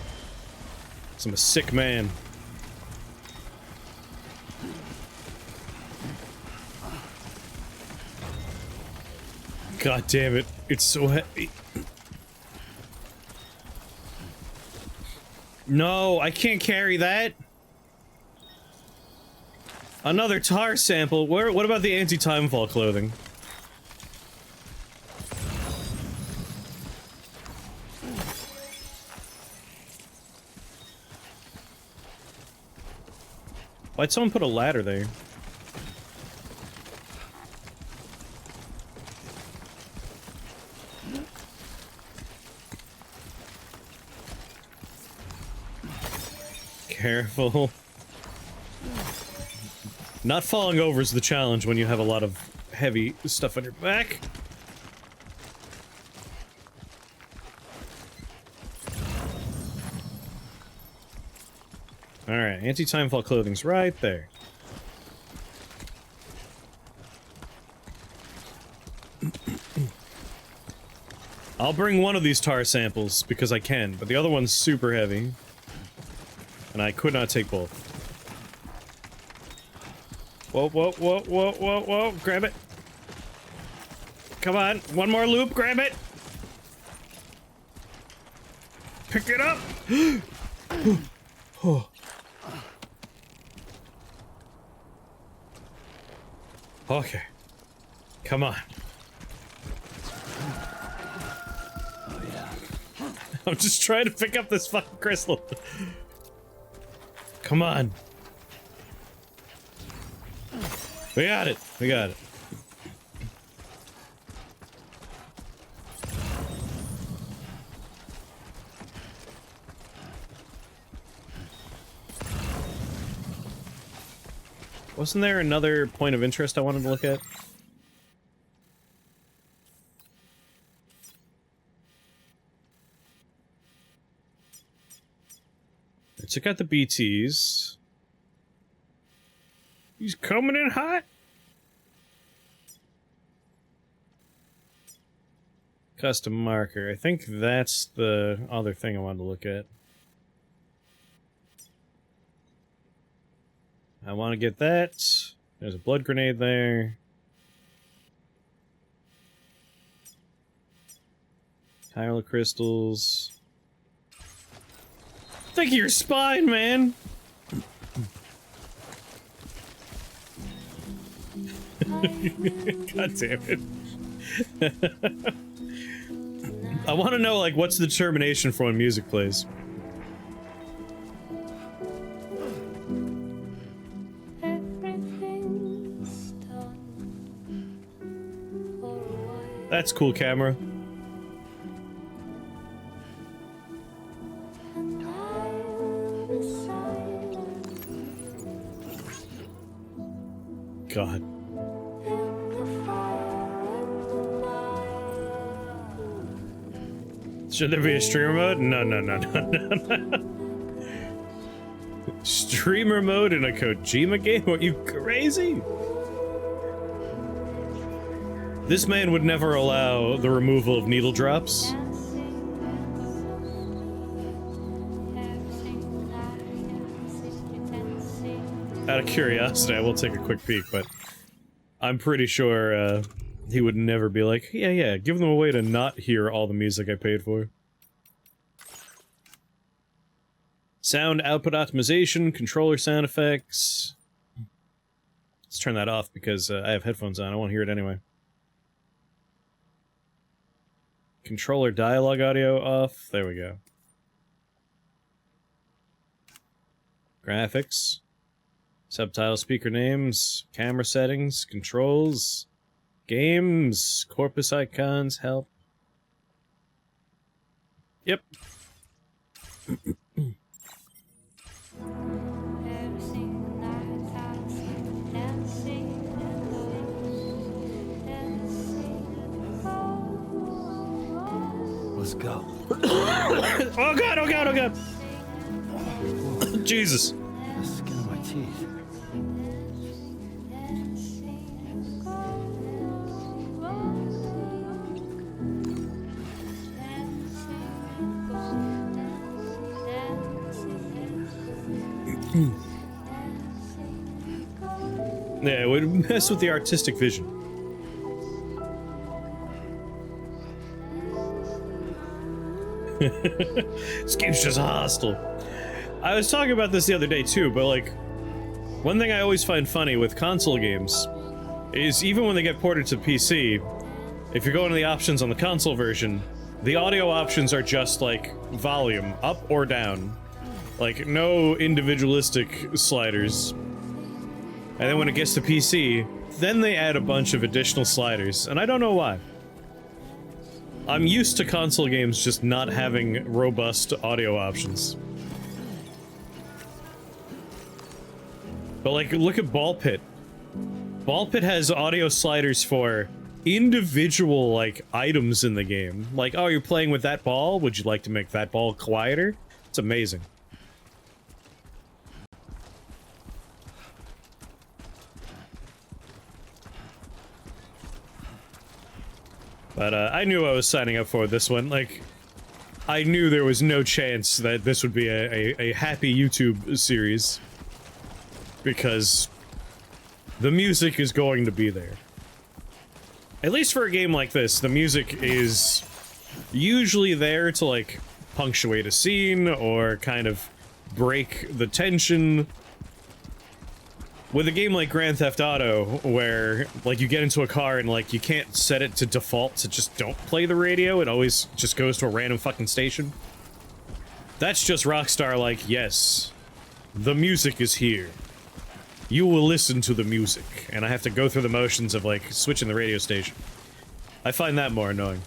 'Cause I'm a sick man. God damn it, it's so heavy. No, I can't carry that. Another tar sample. What about the anti-timefall clothing? Why'd someone put a ladder there? Careful. Not falling over is the challenge when you have a lot of heavy stuff on your back. Alright, anti-timefall clothing's right there. I'll bring one of these tar samples because I can, but the other one's super heavy. And I could not take both. Whoa, whoa, whoa, whoa, whoa, whoa, grab it. Come on, one more loop, grab it. Pick it up. Oh. Okay. Come on. Oh yeah. I'm just trying to pick up this fucking crystal. Come on. We got it. We got it. Wasn't there another point of interest I wanted to look at? I took out the BTs. He's coming in hot. Custom marker. I think that's the other thing I wanted to look at. I want to get that. There's a blood grenade there. Kylo crystals. Think of your spine, man! God damn it. I want to know, like, what's the determination for when music plays? That's cool, camera. God. Should there be a streamer mode? No, no, no, no, no, no. Streamer mode in a Kojima game? Are you crazy? This man would never allow the removal of needle drops. Out of curiosity, I will take a quick peek, but I'm pretty sure he would never be like, yeah, give them a way to not hear all the music I paid for. Sound output optimization, controller sound effects. Let's turn that off because I have headphones on. I won't hear it anyway. Controller dialogue audio off. There we go. Graphics. Subtitle speaker names. Camera settings. Controls. Games. Corpus icons. Help. Yep. Let's go. Oh god, oh god, oh god! Jesus. The skin of my teeth. Yeah, it would mess with the artistic vision. This game's just hostile. I was talking about this the other day too, but like, one thing I always find funny with console games is even when they get ported to PC, if you're going to the options on the console version, the audio options are just like volume, up or down. Like, no individualistic sliders. And then when it gets to PC, then they add a bunch of additional sliders, and I don't know why. I'm used to console games just not having robust audio options. But like, look at Ball Pit. Ball Pit has audio sliders for individual, like, items in the game. Like, oh, you're playing with that ball? Would you like to make that ball quieter? It's amazing. But I knew I was signing up for this one. Like, I knew there was no chance that this would be a happy YouTube series. Because the music is going to be there. At least for a game like this, the music is usually there to, like, punctuate a scene or kind of break the tension. With a game like Grand Theft Auto, where, like, you get into a car and, like, you can't set it to default to just don't play the radio, it always just goes to a random fucking station. That's just Rockstar like, yes, the music is here. You will listen to the music, and I have to go through the motions of, like, switching the radio station. I find that more annoying.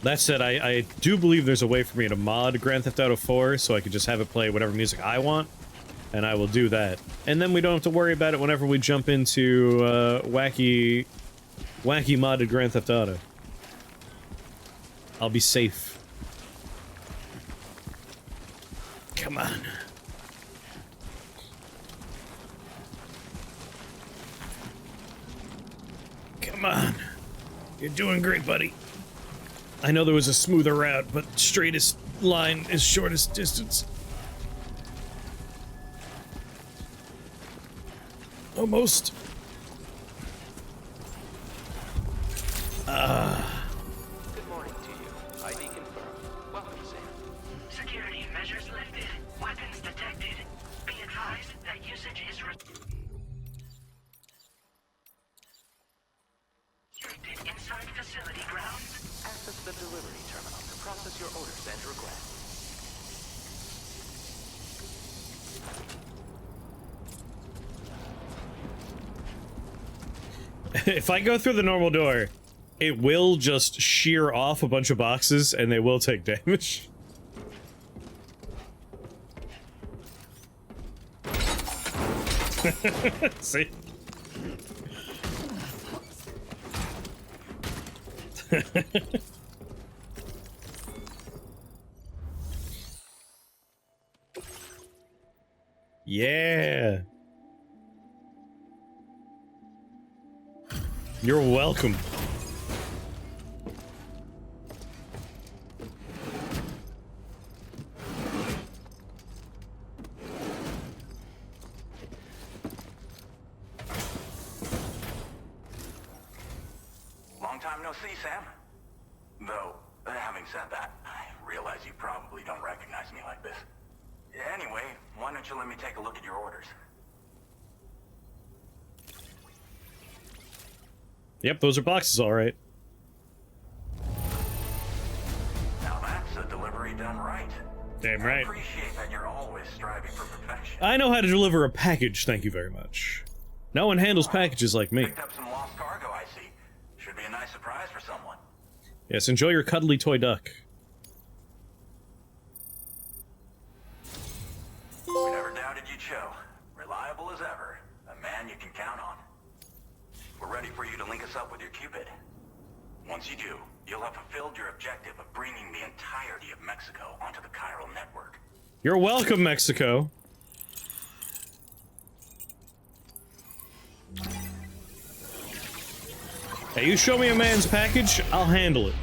That said, I do believe there's a way for me to mod Grand Theft Auto 4 so I could just have it play whatever music I want. And I will do that. And then we don't have to worry about it whenever we jump into, wacky modded Grand Theft Auto. I'll be safe. Come on. Come on. You're doing great, buddy. I know there was a smoother route, but straightest line is shortest distance. Almost. Good morning to you. ID confirmed. Welcome, Sam. Security measures lifted. Weapons detected. Be advised that usage is restricted inside facility grounds. Access the delivery terminal to process your orders and requests. If I go through the normal door, it will just shear off a bunch of boxes and they will take damage. See? Yeah. You're welcome. Long time no see, Sam. Though, having said that, I realize you probably don't recognize me like this. Anyway, why don't you let me take a look at your orders? Yep, those are boxes, all right. Now that's a delivery done right. Damn I right. appreciate that you're always striving for perfection. I know how to deliver a package, thank you very much. No one handles packages like me. Picked up some lost cargo, I see. Should be a nice surprise for someone. Yes, enjoy your cuddly toy duck. We never doubted you, Cho. Reliable as ever. A man you can count on. We're ready for you to link us up with your Cupid. Once you do, you'll have fulfilled your objective of bringing the entirety of Mexico onto the chiral network. You're welcome, Mexico. Hey, you show me a man's package, I'll handle it.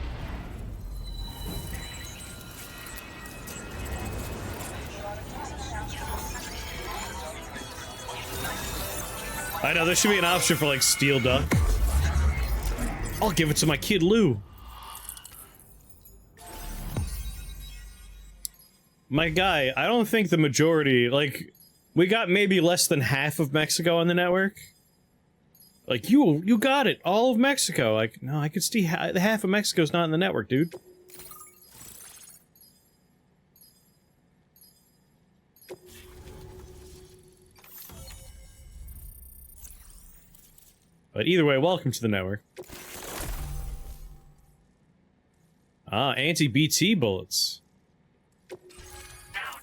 I know, there should be an option for, like, steel duck. I'll give it to my kid Lou. My guy, I don't think the majority, like, we got maybe less than half of Mexico on the network. Like, you got it, all of Mexico. Like, no, I could see half of Mexico's not in the network, dude. But either way, welcome to the network. Ah, anti-BT bullets. Now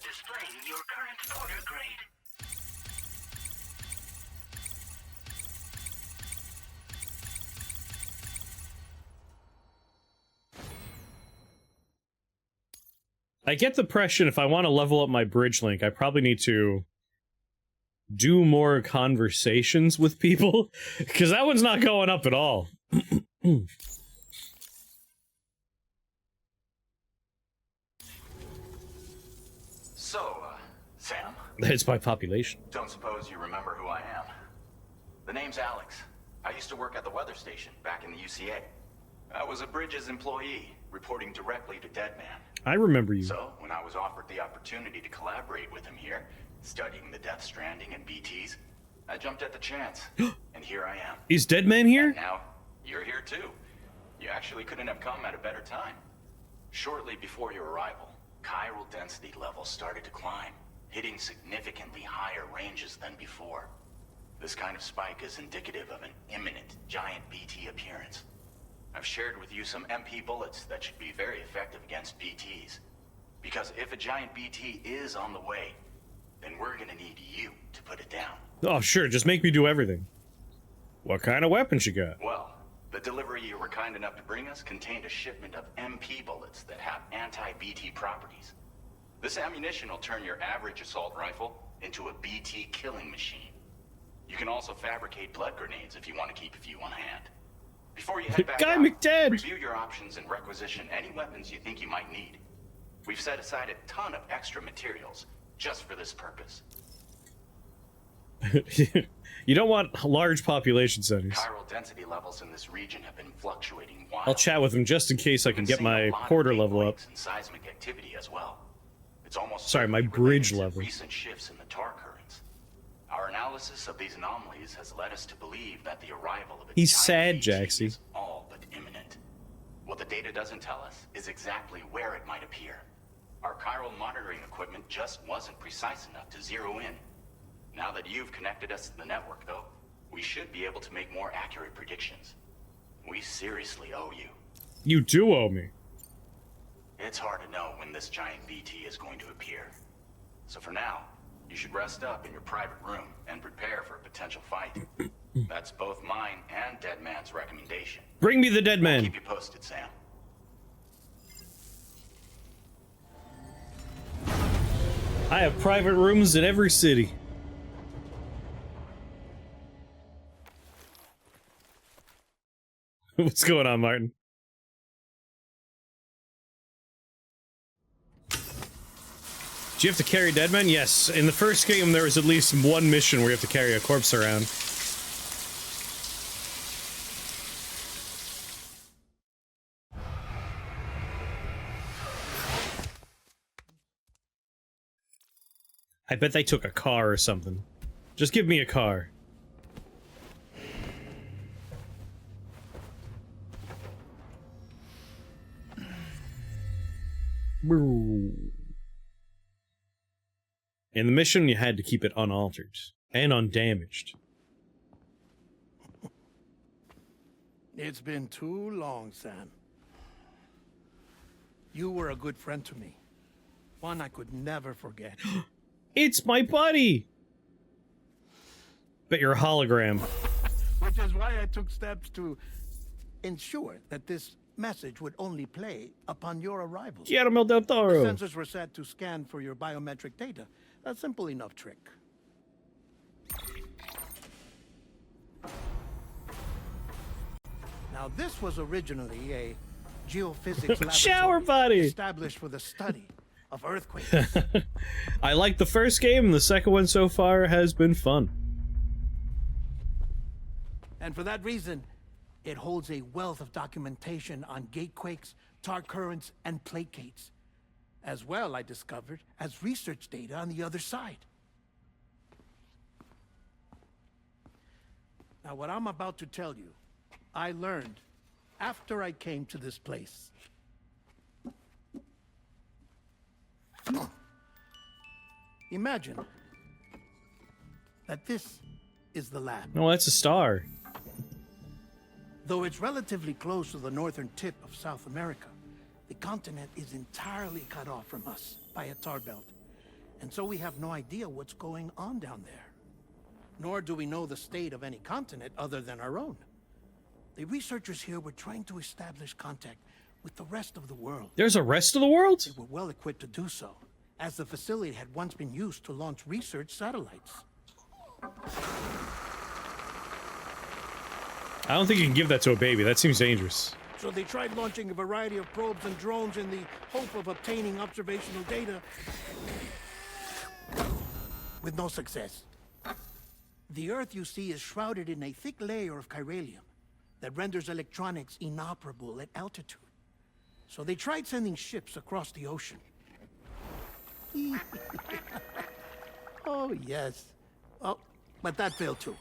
displaying your current order grade. I get the impression if I want to level up my bridge link, I probably need to do more conversations with people, because that one's not going up at all. So, Sam? That's by population. Don't suppose you remember who I am? The name's Alex. I used to work at the weather station back in the UCA. I was a Bridges employee, reporting directly to Deadman. I remember you. So, when I was offered the opportunity to collaborate with him here, studying the Death Stranding and BTs, I jumped at the chance. And here I am. Is Deadman here? And now, you're here too. You actually couldn't have come at a better time. Shortly before your arrival, chiral density levels started to climb, hitting significantly higher ranges than before. This kind of spike is indicative of an imminent giant BT appearance. I've shared with you some MP bullets that should be very effective against BTs. Because if a giant BT is on the way, then we're gonna need you to put it down. Oh, sure, just make me do everything. What kind of weapons you got? Well, the delivery you were kind enough to bring us contained a shipment of MP bullets that have anti-BT properties. This ammunition will turn your average assault rifle into a BT killing machine. You can also fabricate blood grenades if you want to keep a few on hand. Before you head back Guy out, McDead. review your options and requisition any weapons you think you might need. We've set aside a ton of extra materials just for this purpose. You don't want large population centers. Chiral density levels in this region have been fluctuating wildly. I'll chat with him just in case I can get my quarter level up. And seismic activity as well. It's almost Sorry, my bridge level. Recent shifts in the tar currents. Our analysis of these anomalies has led us to believe that the arrival of a He's giant sad, VT Jaxie. is all but imminent. What the data doesn't tell us is exactly where it might appear. Our chiral monitoring equipment just wasn't precise enough to zero in. Now that you've connected us to the network, though, we should be able to make more accurate predictions. We seriously owe you. You do owe me. It's hard to know when this giant VT is going to appear. So for now, you should rest up in your private room and prepare for a potential fight. That's both mine and Deadman's recommendation. Bring me the dead man. I'll keep you posted, Sam. I have private rooms in every city. What's going on, Martin? Do you have to carry dead men? Yes. In the first game, there was at least one mission where you have to carry a corpse around. I bet they took a car or something. Just give me a car. In the mission, you had to keep it unaltered and undamaged. It's been too long, Sam. You were a good friend to me. One I could never forget. It's my buddy! Bet you're a hologram. Which is why I took steps to ensure that this message would only play upon your arrival. Guillermo del Toro. The sensors were set to scan for your biometric data. A simple enough trick. Now, this was originally a geophysics laboratory Shower body established for the study of earthquakes. I like the first game, and the second one so far has been fun. And for that reason, it holds a wealth of documentation on gatequakes, tar currents, and placates. As well, I discovered, as research data on the other side. Now, what I'm about to tell you, I learned after I came to this place. Imagine that this is the lab. Oh, that's a star. Though it's relatively close to the northern tip of South America, the continent is entirely cut off from us by a tar belt. And so we have no idea what's going on down there. Nor do we know the state of any continent other than our own. The researchers here were trying to establish contact with the rest of the world. There's a rest of the world? They were well equipped to do so, as the facility had once been used to launch research satellites. I don't think you can give that to a baby. That seems dangerous. So they tried launching a variety of probes and drones in the hope of obtaining observational data, with no success. The Earth, you see, is shrouded in a thick layer of chiralium that renders electronics inoperable at altitude. So they tried sending ships across the ocean. Oh, yes. Oh, but that failed too.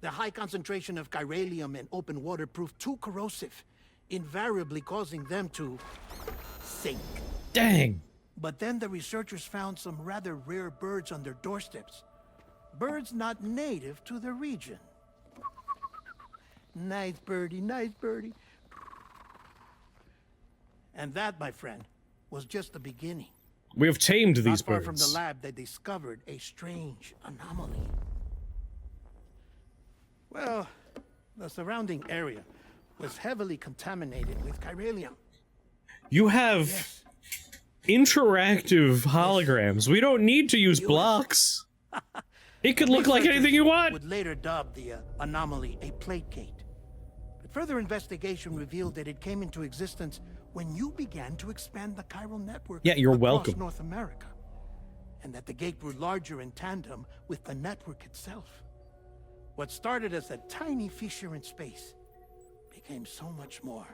The high concentration of chiralium in open water proved too corrosive, invariably causing them to sink. Dang. But then the researchers found some rather rare birds on their doorsteps. Birds not native to the region. Nice birdie, nice birdie. And that, my friend, was just the beginning. We have tamed these Not far birds. from the lab, they discovered a strange anomaly. Well, the surrounding area was heavily contaminated with chiralium. You have interactive holograms. We don't need to use blocks. It could look like anything you want. Would later dub the anomaly a plate gate. But further investigation revealed that it came into existence when you began to expand the chiral network Yeah, you're across welcome. North America. and that the gate grew larger in tandem with the network itself. What started as a tiny fissure in space became so much more.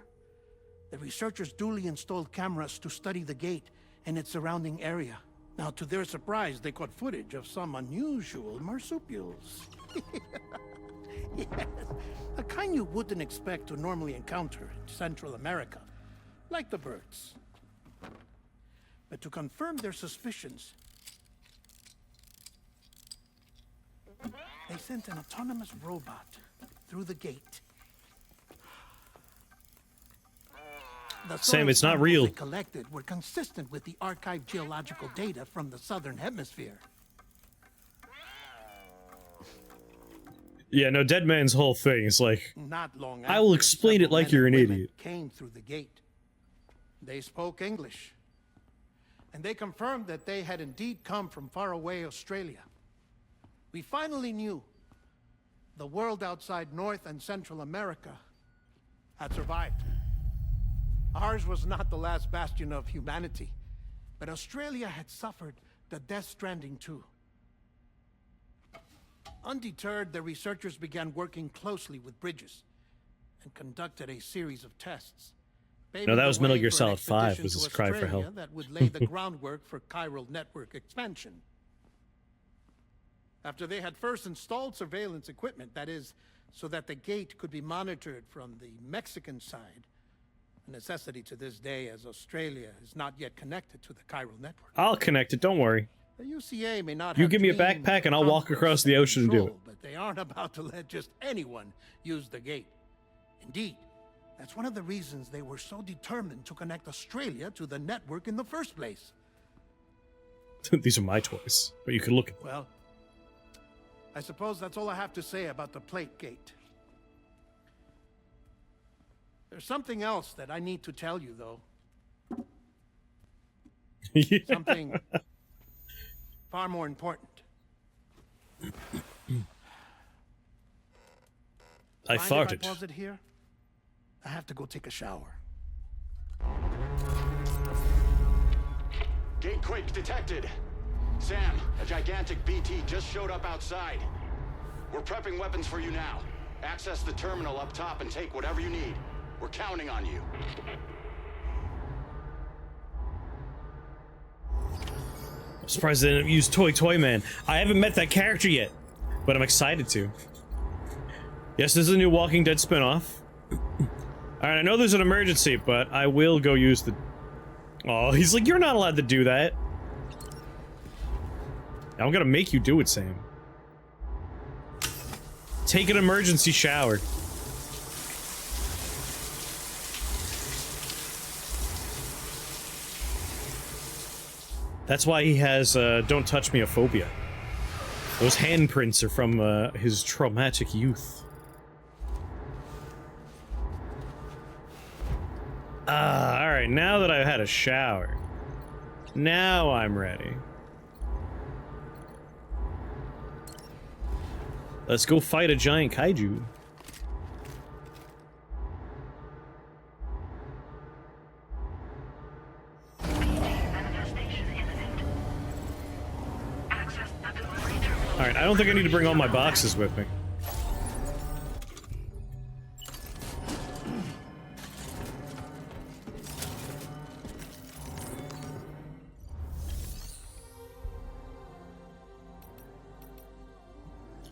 The researchers duly installed cameras to study the gate and its surrounding area. Now, to their surprise, they caught footage of some unusual marsupials. Yes, a kind you wouldn't expect to normally encounter in Central America, like the birds. But to confirm their suspicions, they sent an autonomous robot through the gate. The Sam, it's not samples real. they collected were consistent with the archived geological data from the southern hemisphere. Yeah, no, Dead Man's whole thing is like, Not long I will after, explain it several like men you're an and women idiot. Came through the gate. They spoke English, and they confirmed that they had indeed come from faraway Australia. We finally knew the world outside North and Central America had survived. Ours was not the last bastion of humanity, but Australia had suffered the Death Stranding too. Undeterred, the researchers began working closely with Bridges and conducted a series of tests. No, that was Metal Gear for an Solid 5 expedition was to his cry for Australia help. that would lay the groundwork for chiral network expansion. After they had first installed surveillance equipment, that is, so that the gate could be monitored from the Mexican side, a necessity to this day as Australia is not yet connected to the chiral network. I'll connect it, don't worry. The UCA may not You have give me a dreamed backpack and I'll of walk across the conquest ocean and do control, it. But they aren't about to let just anyone use the gate. Indeed, that's one of the reasons they were so determined to connect Australia to the network in the first place. These are my toys, but you can look at them. Well, I suppose that's all I have to say about the plate gate. There's something else that I need to tell you, though. Yeah. Something far more important. I Mind if farted. I pause it here? I have to go take a shower. Gate quake detected. Sam, a gigantic BT just showed up outside. We're prepping weapons for you now. Access the terminal up top and take whatever you need. We're counting on you. I'm surprised they didn't use Toy Man. I haven't met that character yet, but I'm excited to. Yes, this is a new Walking Dead spinoff. Alright, I know there's an emergency, but I will go use the... Oh, he's like, you're not allowed to do that. I'm gonna make you do it, Sam. Take an emergency shower. That's why he has, don't touch me a phobia. Those handprints are from, his traumatic youth. Alright, now that I've had a shower, now I'm ready. Let's go fight a giant kaiju. Alright, I don't think I need to bring all my boxes with me.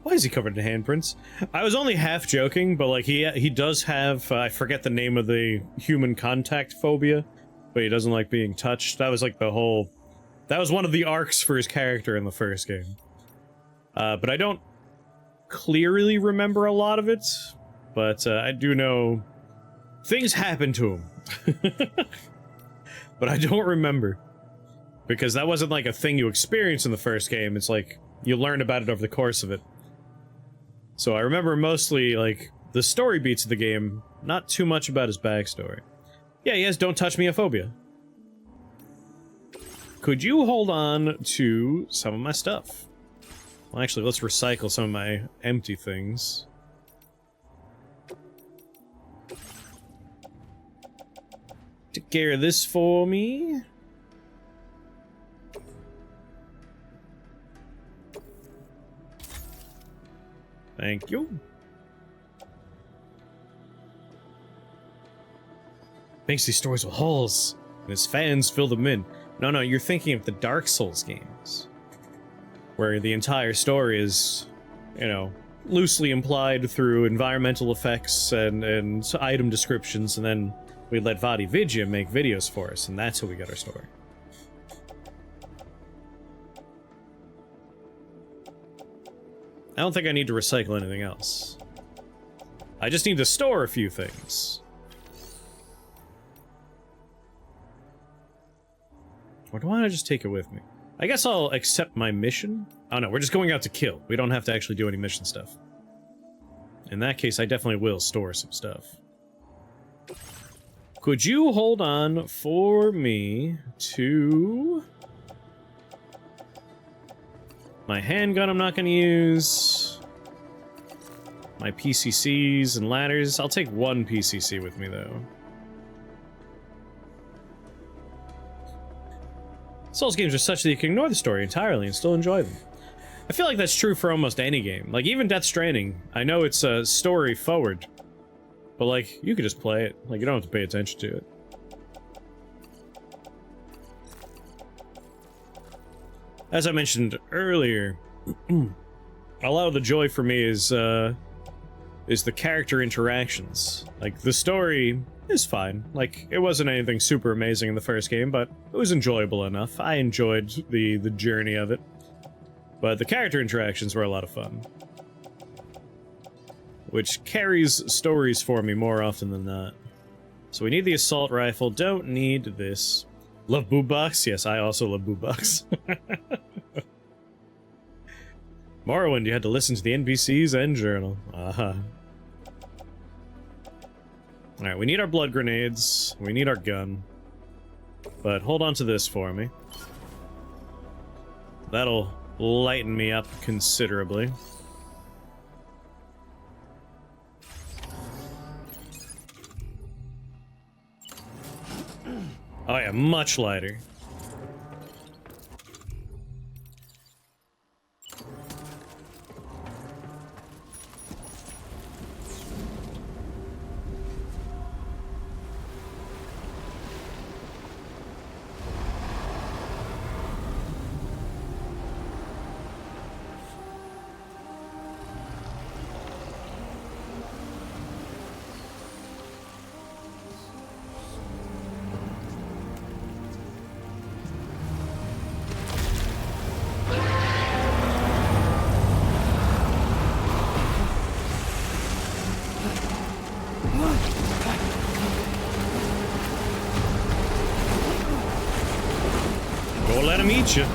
Why is he covered in handprints? I was only half joking, but like he does have, I forget the name of the human contact phobia, but he doesn't like being touched. That was like the whole, that was one of the arcs for his character in the first game. But I don't clearly remember a lot of it, but I do know things happen to him. But I don't remember, because that wasn't like a thing you experienced in the first game. It's like you learn about it over the course of it. So I remember mostly, like, the story beats of the game, not too much about his backstory. Yeah, he has don't touch me a phobia. Could you hold on to some of my stuff? Well, actually, let's recycle some of my empty things. Take care of this for me. Thank you. Makes these stories with holes, and his fans fill them in. No, you're thinking of the Dark Souls games, where the entire story is, you know, loosely implied through environmental effects and item descriptions, and then we let Vadi Vidya make videos for us, and that's how we get our story. I don't think I need to recycle anything else. I just need to store a few things. Or do I want to just take it with me? I guess I'll accept my mission. Oh no, we're just going out to kill. We don't have to actually do any mission stuff. In that case, I definitely will store some stuff. Could you hold on for me to... my handgun I'm not going to use. My PCCs and ladders. I'll take one PCC with me, though. Souls games are such that you can ignore the story entirely and still enjoy them. I feel like that's true for almost any game. Like, even Death Stranding. I know it's a story forward. But, like, you could just play it. Like, you don't have to pay attention to it. As I mentioned earlier, a lot of the joy for me is the character interactions. Like, the story is fine. Like, it wasn't anything super amazing in the first game, but it was enjoyable enough. I enjoyed the journey of it. But the character interactions were a lot of fun. Which carries stories for me more often than not. So we need the assault rifle, don't need this. Love boombox? Yes, I also love boombox. Morrowind, you had to listen to the NPC's end journal. Uh-huh. Alright, we need our blood grenades. We need our gun. But hold on to this for me. That'll lighten me up considerably. Oh yeah, much lighter. You.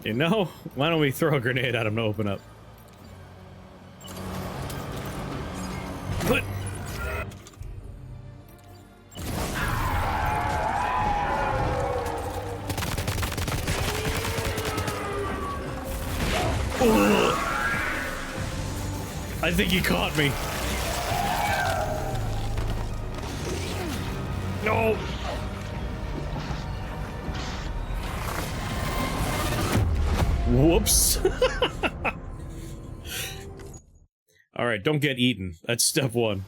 You know, why don't we throw a grenade at him to open up? I think he caught me. No. Whoops. All right, don't get eaten. That's step one.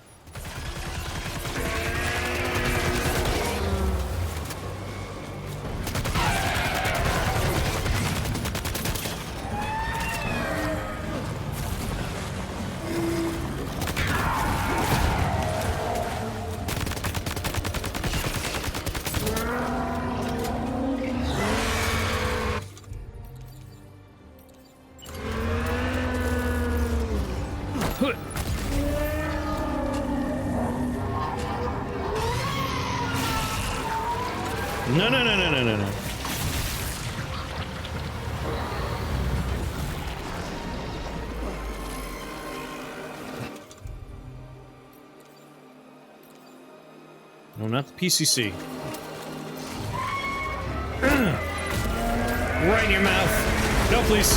No. No, not the PCC. Right in your mouth. No, please.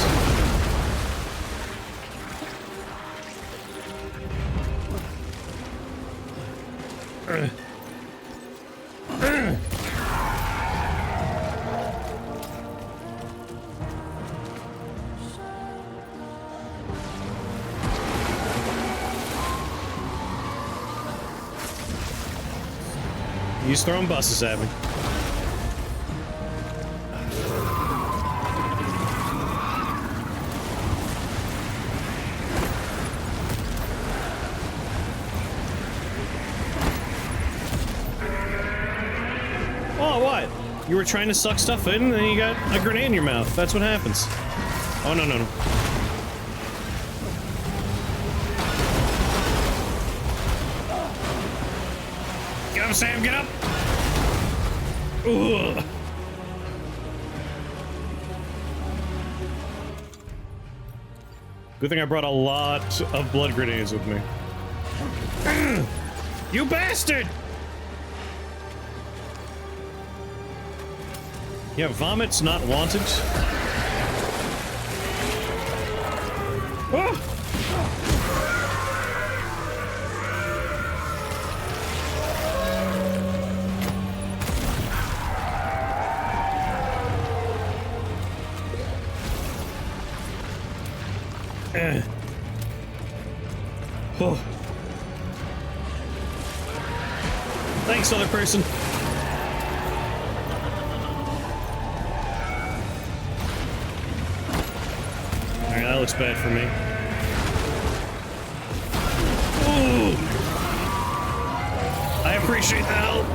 He's throwing buses at me. Oh, what? You were trying to suck stuff in, and then you got a grenade in your mouth. That's what happens. Oh, no, no, no. Get up, Sam, get up! Ugh. Good thing I brought a lot of blood grenades with me. You bastard! Yeah, vomit's not wanted. Oh! Oh. Thanks, other person. Alright, that looks bad for me. Ooh. I appreciate the help.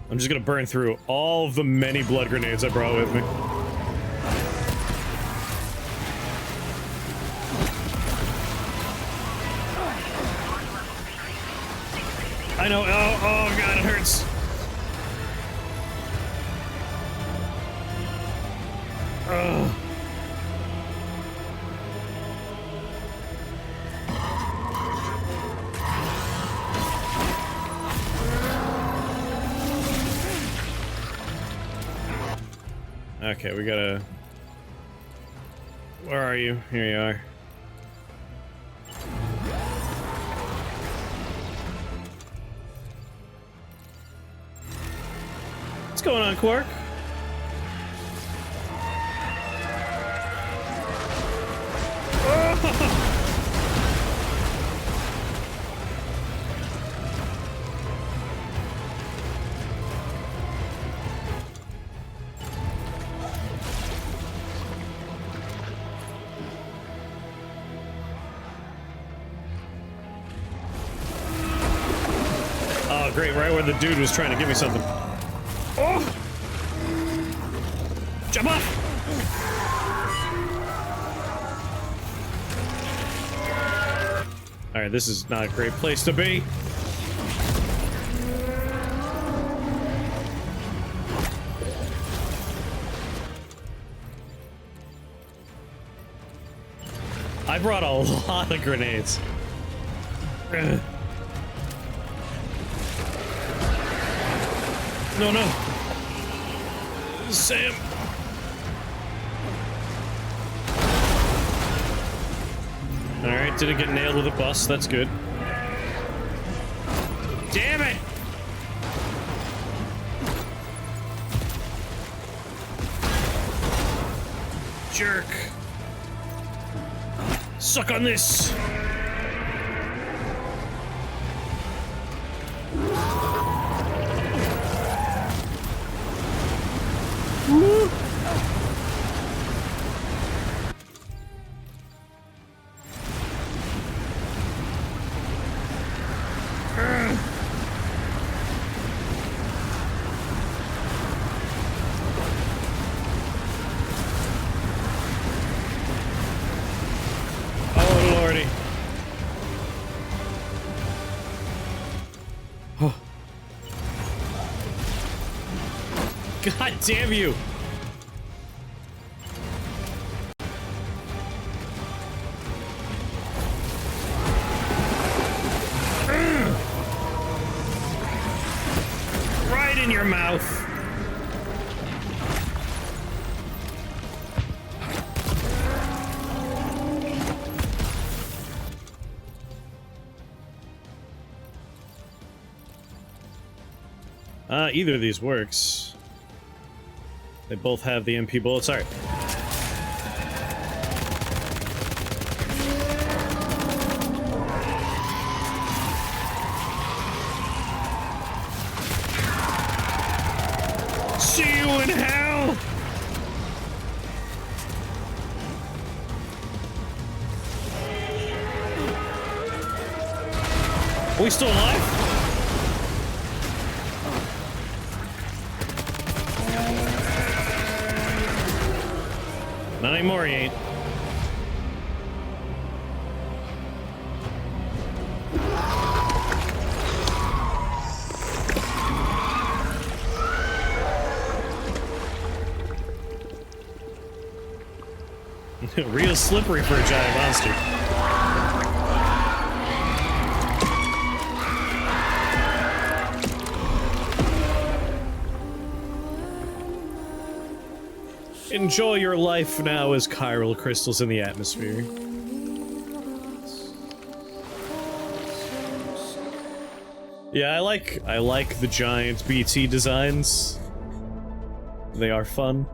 I'm just gonna burn through all of the many blood grenades I brought with me. I know. Oh god, it hurts. Ugh. Okay, we gotta... Where are you? Here you are. What's going on, Quark? Oh! Oh, great, right where the dude was trying to give me something. Oh! Jump up! Alright, this is not a great place to be. I brought a lot of grenades. Ugh. No, no. Sam. Alright, didn't get nailed with a bus. That's good. Damn it! Jerk. Suck on this. Woo. Oh, lordy. Oh. God damn you! your mouth. Either of these works. They both have the MP bullets. Alright. See you in hell! Are we still alive? Not anymore, he ain't. Real slippery for a giant monster. Enjoy your life now as chiral crystals in the atmosphere. Yeah, I like the giant BT designs. They are fun.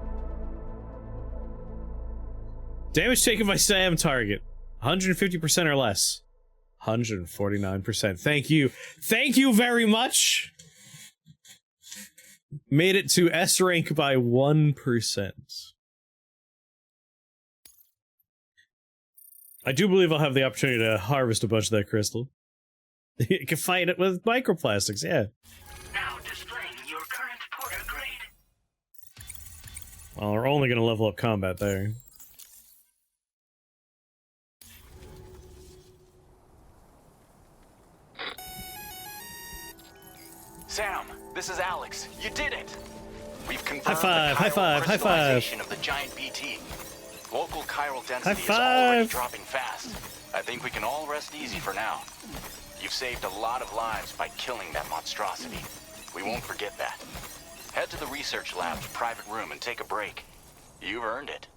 Damage taken by Sam target. 150% or less. 149%. Thank you. Thank you very much! Made it to S rank by 1%. I do believe I'll have the opportunity to harvest a bunch of that crystal. You can fight it with microplastics, yeah. Now displaying your current porter grade. Well, we're only gonna level up combat there. Sam, this is Alex. You did it! We've confirmed High five, the high five, high five. crystallization of the giant BT. Local chiral density High is already five. dropping fast. I think we can all rest easy for now. You've saved a lot of lives by killing that monstrosity. We won't forget that. Head to the research lab's private room and take a break. You've earned it.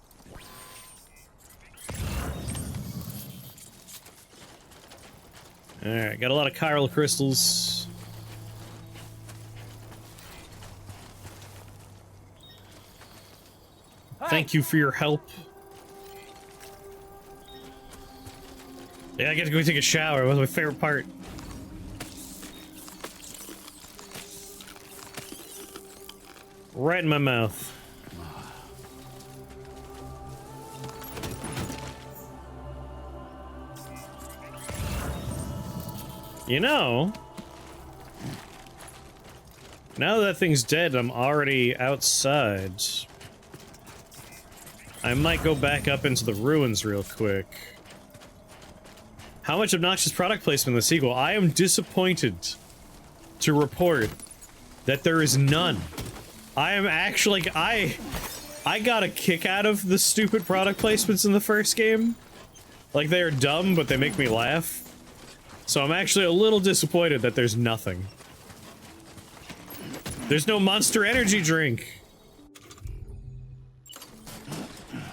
Alright, got a lot of chiral crystals. Thank you for your help. Yeah, I get to go take a shower. That was my favorite part. Right in my mouth. You know, now that thing's dead, I'm already outside. I might go back up into the ruins real quick. How much obnoxious product placement in the sequel? I am disappointed to report that there is none. I am actually, I got a kick out of the stupid product placements in the first game. Like, they are dumb, but they make me laugh. So I'm actually a little disappointed that there's nothing. There's no Monster Energy drink.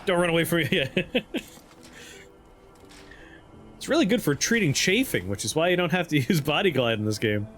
Don't run away from me. Yeah. It's really good for treating chafing, which is why you don't have to use Body Glide in this game.